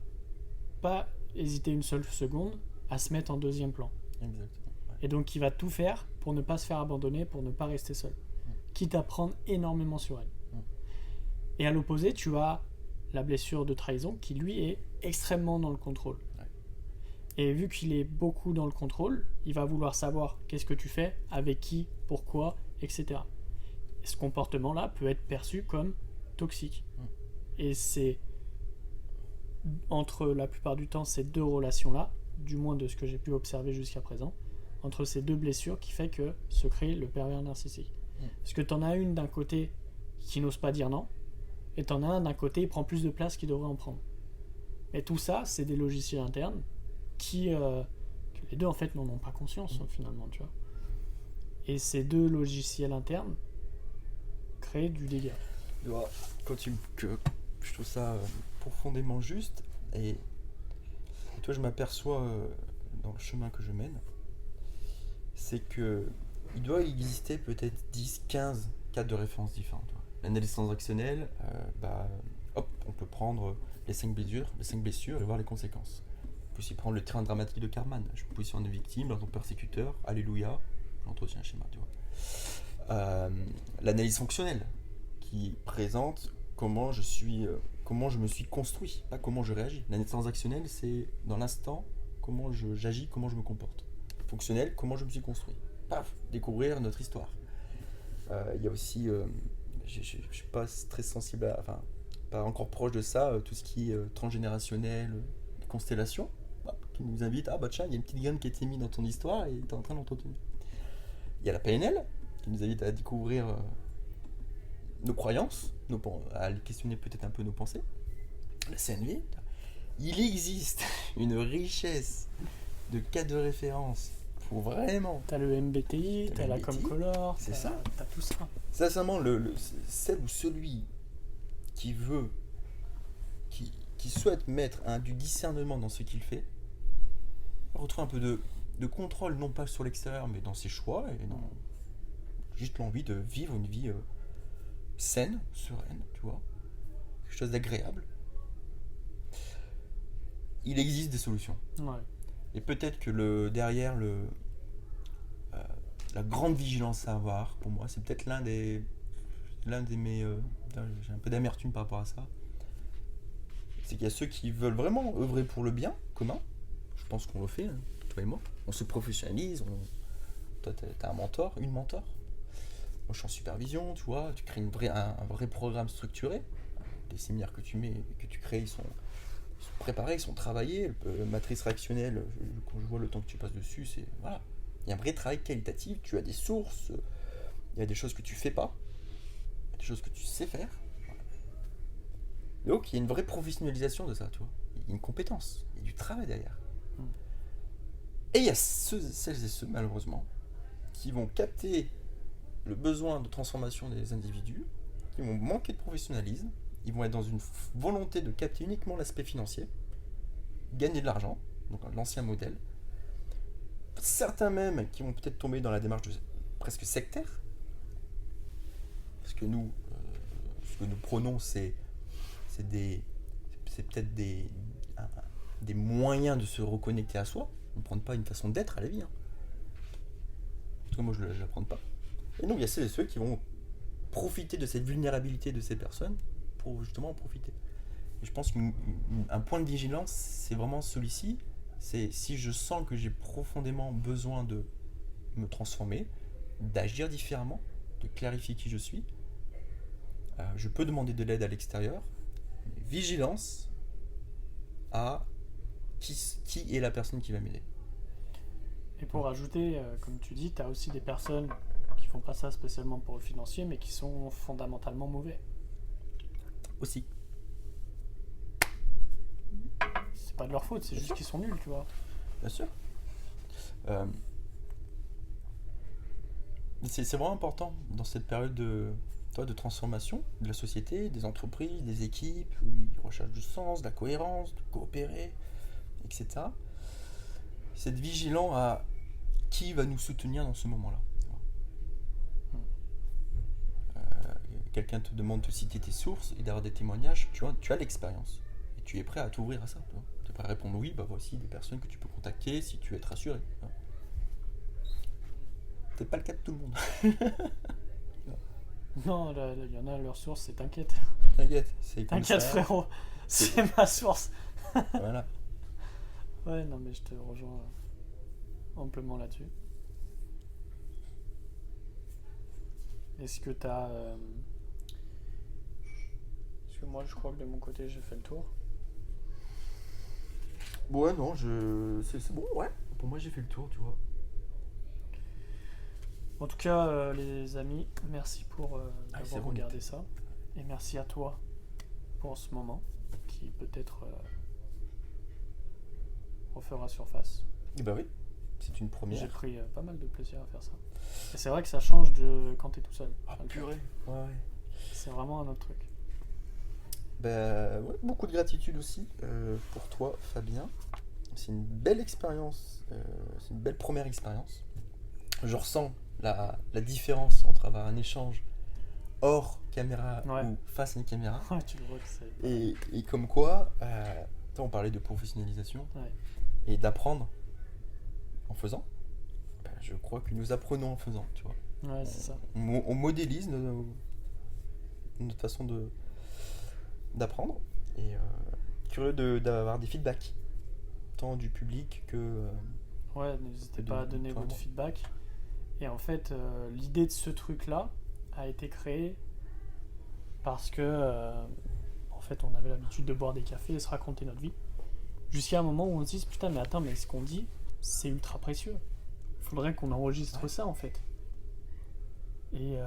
S1: pas hésiter une seule seconde à se mettre en deuxième plan.
S2: Exactement. Ouais.
S1: Et donc qui va tout faire pour ne pas se faire abandonner, pour ne pas rester seul. Quitte à prendre énormément sur elle. Et à l'opposé, tu as la blessure de trahison qui, lui, est extrêmement dans le contrôle.
S2: Ouais.
S1: Et vu qu'il est beaucoup dans le contrôle, il va vouloir savoir qu'est-ce que tu fais, avec qui, pourquoi, etc. Et ce comportement-là peut être perçu comme toxique. Et c'est entre la plupart du temps ces deux relations-là, du moins de ce que j'ai pu observer jusqu'à présent, entre ces deux blessures qui fait que se crée le pervers narcissique. Parce que t'en as une d'un côté qui n'ose pas dire non, et t'en as un d'un côté, il prend plus de place qu'il devrait en prendre. Et tout ça, c'est des logiciels internes qui, que les deux en fait n'en ont pas conscience finalement, tu vois. Et ces deux logiciels internes créent du dégât.
S2: Tu vois, je trouve ça profondément juste, et toi je m'aperçois dans le chemin que je mène, c'est que il doit exister peut-être 10, 15 cas de référence différents. L'analyse transactionnelle, on peut prendre les 5 blessures et voir les conséquences. On peut aussi prendre le train dramatique de Karman. Je me positionne de victime dans ton persécuteur, alléluia, j'entretiens un schéma, tu vois. L'analyse fonctionnelle, qui présente comment je me suis construit, pas comment je réagis. L'analyse transactionnelle, c'est dans l'instant, comment j'agis, comment je me comporte. Fonctionnel, comment je me suis construit. Paf, découvrir notre histoire. Il y a aussi, je suis pas très sensible pas encore proche de ça, tout ce qui est transgénérationnel, constellation, qui nous invite, tiens, il y a une petite graine qui a été mise dans ton histoire et tu es en train d'entretenir. Il y a la PNL, qui nous invite à découvrir nos croyances, à questionner peut-être un peu nos pensées. La CNV, il existe une richesse de cas de référence pour vraiment.
S1: T'as le MBTI, t'as la Comcolor,
S2: c'est ça.
S1: T'as tout ça.
S2: Sincèrement, celle ou celui qui veut, qui souhaite mettre du discernement dans ce qu'il fait, retrouve un peu de contrôle, non pas sur l'extérieur, mais dans ses choix, et dans juste l'envie de vivre une vie saine, sereine, tu vois, quelque chose d'agréable. Il existe des solutions.
S1: Ouais.
S2: Et peut-être que derrière la grande vigilance à avoir, pour moi, c'est peut-être l'un des mes... j'ai un peu d'amertume par rapport à ça. C'est qu'il y a ceux qui veulent vraiment œuvrer pour le bien commun. Je pense qu'on le fait, hein, toi et moi. On se professionnalise. Toi, t'as un mentor, une mentor. Moi, je suis en supervision, tu vois. Tu crées un vrai programme structuré. Les séminaires que tu crées, ils sont préparés, ils sont travaillés. Matrice réactionnelle, quand je vois le temps que tu passes dessus, c'est... Voilà. Il y a un vrai travail qualitatif. Tu as des sources. Il y a des choses que tu fais pas. Il y a des choses que tu sais faire. Donc, il y a une vraie professionnalisation de ça, tu vois. Il y a une compétence. Il y a du travail derrière. Et il y a celles et ceux, malheureusement, qui vont capter le besoin de transformation des individus, qui vont manquer de professionnalisme, ils vont être dans une volonté de capter uniquement l'aspect financier, gagner de l'argent, donc l'ancien modèle. Certains même qui vont peut-être tomber dans la démarche presque sectaire. Parce que nous, ce que nous prônons, c'est peut-être des moyens de se reconnecter à soi. On ne prend pas une façon d'être à la vie. Parce que moi, je ne la prends pas. Et donc, il y a celles et ceux qui vont profiter de cette vulnérabilité de ces personnes pour justement en profiter. Et je pense qu'un point de vigilance, c'est vraiment celui-ci. C'est si je sens que j'ai profondément besoin de me transformer, d'agir différemment, de clarifier qui je suis, je peux demander de l'aide à l'extérieur. Vigilance à qui est la personne qui va m'aider.
S1: Et pour ajouter, comme tu dis, tu as aussi des personnes qui font pas ça spécialement pour le financier, mais qui sont fondamentalement mauvais.
S2: Aussi.
S1: C'est pas de leur faute, c'est juste qu'ils sont nuls, tu vois.
S2: Bien sûr. C'est vraiment important dans cette période de transformation de la société, des entreprises, des équipes, où ils recherchent du sens, de la cohérence, de coopérer, etc. C'est être vigilant à qui va nous soutenir dans ce moment-là. Quelqu'un te demande de citer tes sources et d'avoir des témoignages, tu as l'expérience. Et tu es prêt à t'ouvrir à ça. Tu es prêt à répondre oui, voici des personnes que tu peux contacter si tu veux être rassuré. C'est pas le cas de tout le monde.
S1: Non, il y en a, leur source, c'est t'inquiète. T'inquiète, frérot, c'est ma source.
S2: Voilà.
S1: Ouais, non, mais je te rejoins amplement là-dessus. Est-ce que t'as... Parce que moi, je crois que de mon côté, j'ai fait le tour.
S2: Ouais, non, c'est bon, ouais. Pour moi, j'ai fait le tour, tu vois.
S1: En tout cas, les amis, merci pour avoir regardé ça. Et merci à toi pour ce moment qui peut-être refera surface.
S2: Et bah oui, c'est une première.
S1: J'ai pris pas mal de plaisir à faire ça. Et c'est vrai que ça change de quand t'es tout seul.
S2: Ah, purée. Ouais.
S1: C'est vraiment un autre truc.
S2: Bah, ouais, beaucoup de gratitude aussi pour toi, Fabien. C'est une belle expérience. C'est une belle première expérience. Je ressens la différence entre avoir un échange hors caméra ou face à une caméra.
S1: Ouais, tu le vois que c'est...
S2: Et comme quoi, on parlait de professionnalisation et d'apprendre en faisant. Je crois que nous apprenons en faisant, tu vois.
S1: Ouais, c'est ça.
S2: On modélise notre façon d'apprendre et curieux d'avoir des feedbacks, tant du public que...
S1: ouais, n'hésitez pas à donner votre feedback. Et en fait, l'idée de ce truc-là a été créée parce que, en fait, on avait l'habitude de boire des cafés et se raconter notre vie. Jusqu'à un moment où on se dit, putain, mais attends, mais ce qu'on dit, c'est ultra précieux. Il faudrait qu'on enregistre ça, en fait. Et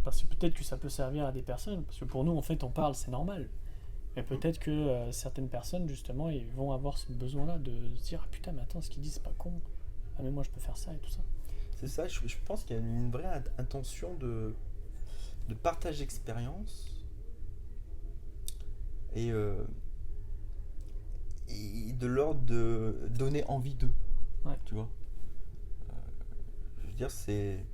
S1: parce que peut-être que ça peut servir à des personnes. Parce que pour nous, en fait, on parle, c'est normal. Mais peut-être que certaines personnes, justement, ils vont avoir ce besoin-là de se dire, ah putain, mais attends, ce qu'ils disent, c'est pas con. Ah, mais moi, je peux faire ça et tout ça.
S2: C'est ça, je pense qu'il y a une vraie intention de partage d'expérience et de l'ordre de donner envie d'eux.
S1: Ouais.
S2: Tu vois, je veux dire, c'est...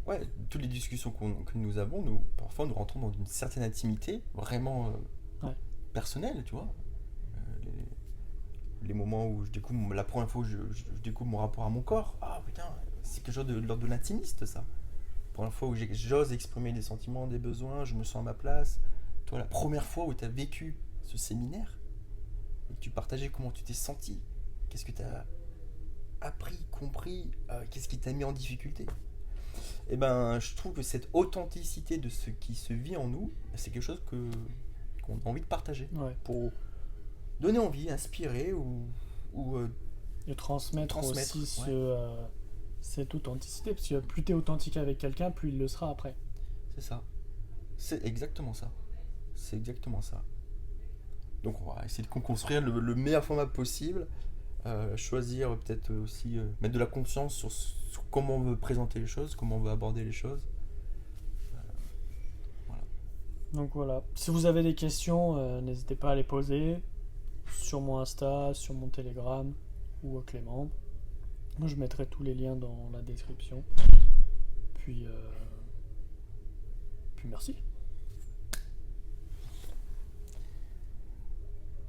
S2: Ouais, toutes les discussions que nous avons, parfois nous rentrons dans une certaine intimité, vraiment personnelle, tu vois. Les moments où je découvre, la première fois où je découvre mon rapport à mon corps, ah putain, c'est quelque chose de l'ordre de l'intimiste, ça. La première fois où j'ose exprimer des sentiments, des besoins, je me sens à ma place. Toi, la première fois où tu as vécu ce séminaire, et que tu partageais comment tu t'es senti, qu'est-ce que tu as appris, compris, qu'est-ce qui t'a mis en difficulté. Et ben, je trouve que cette authenticité de ce qui se vit en nous, c'est quelque chose qu'on a envie de partager.
S1: Ouais.
S2: Pour donner envie, inspirer ou
S1: et transmettre aussi cette authenticité, parce que plus tu es authentique avec quelqu'un, plus il le sera après.
S2: C'est ça. C'est exactement ça. C'est exactement ça. Donc on va essayer de construire le meilleur format possible, choisir peut-être aussi, mettre de la conscience sur comment on veut présenter les choses, comment on veut aborder les choses. Voilà.
S1: Donc voilà, si vous avez des questions, n'hésitez pas à les poser sur mon Insta, sur mon Telegram ou au Clément. Moi, je mettrai tous les liens dans la description. Puis, puis merci.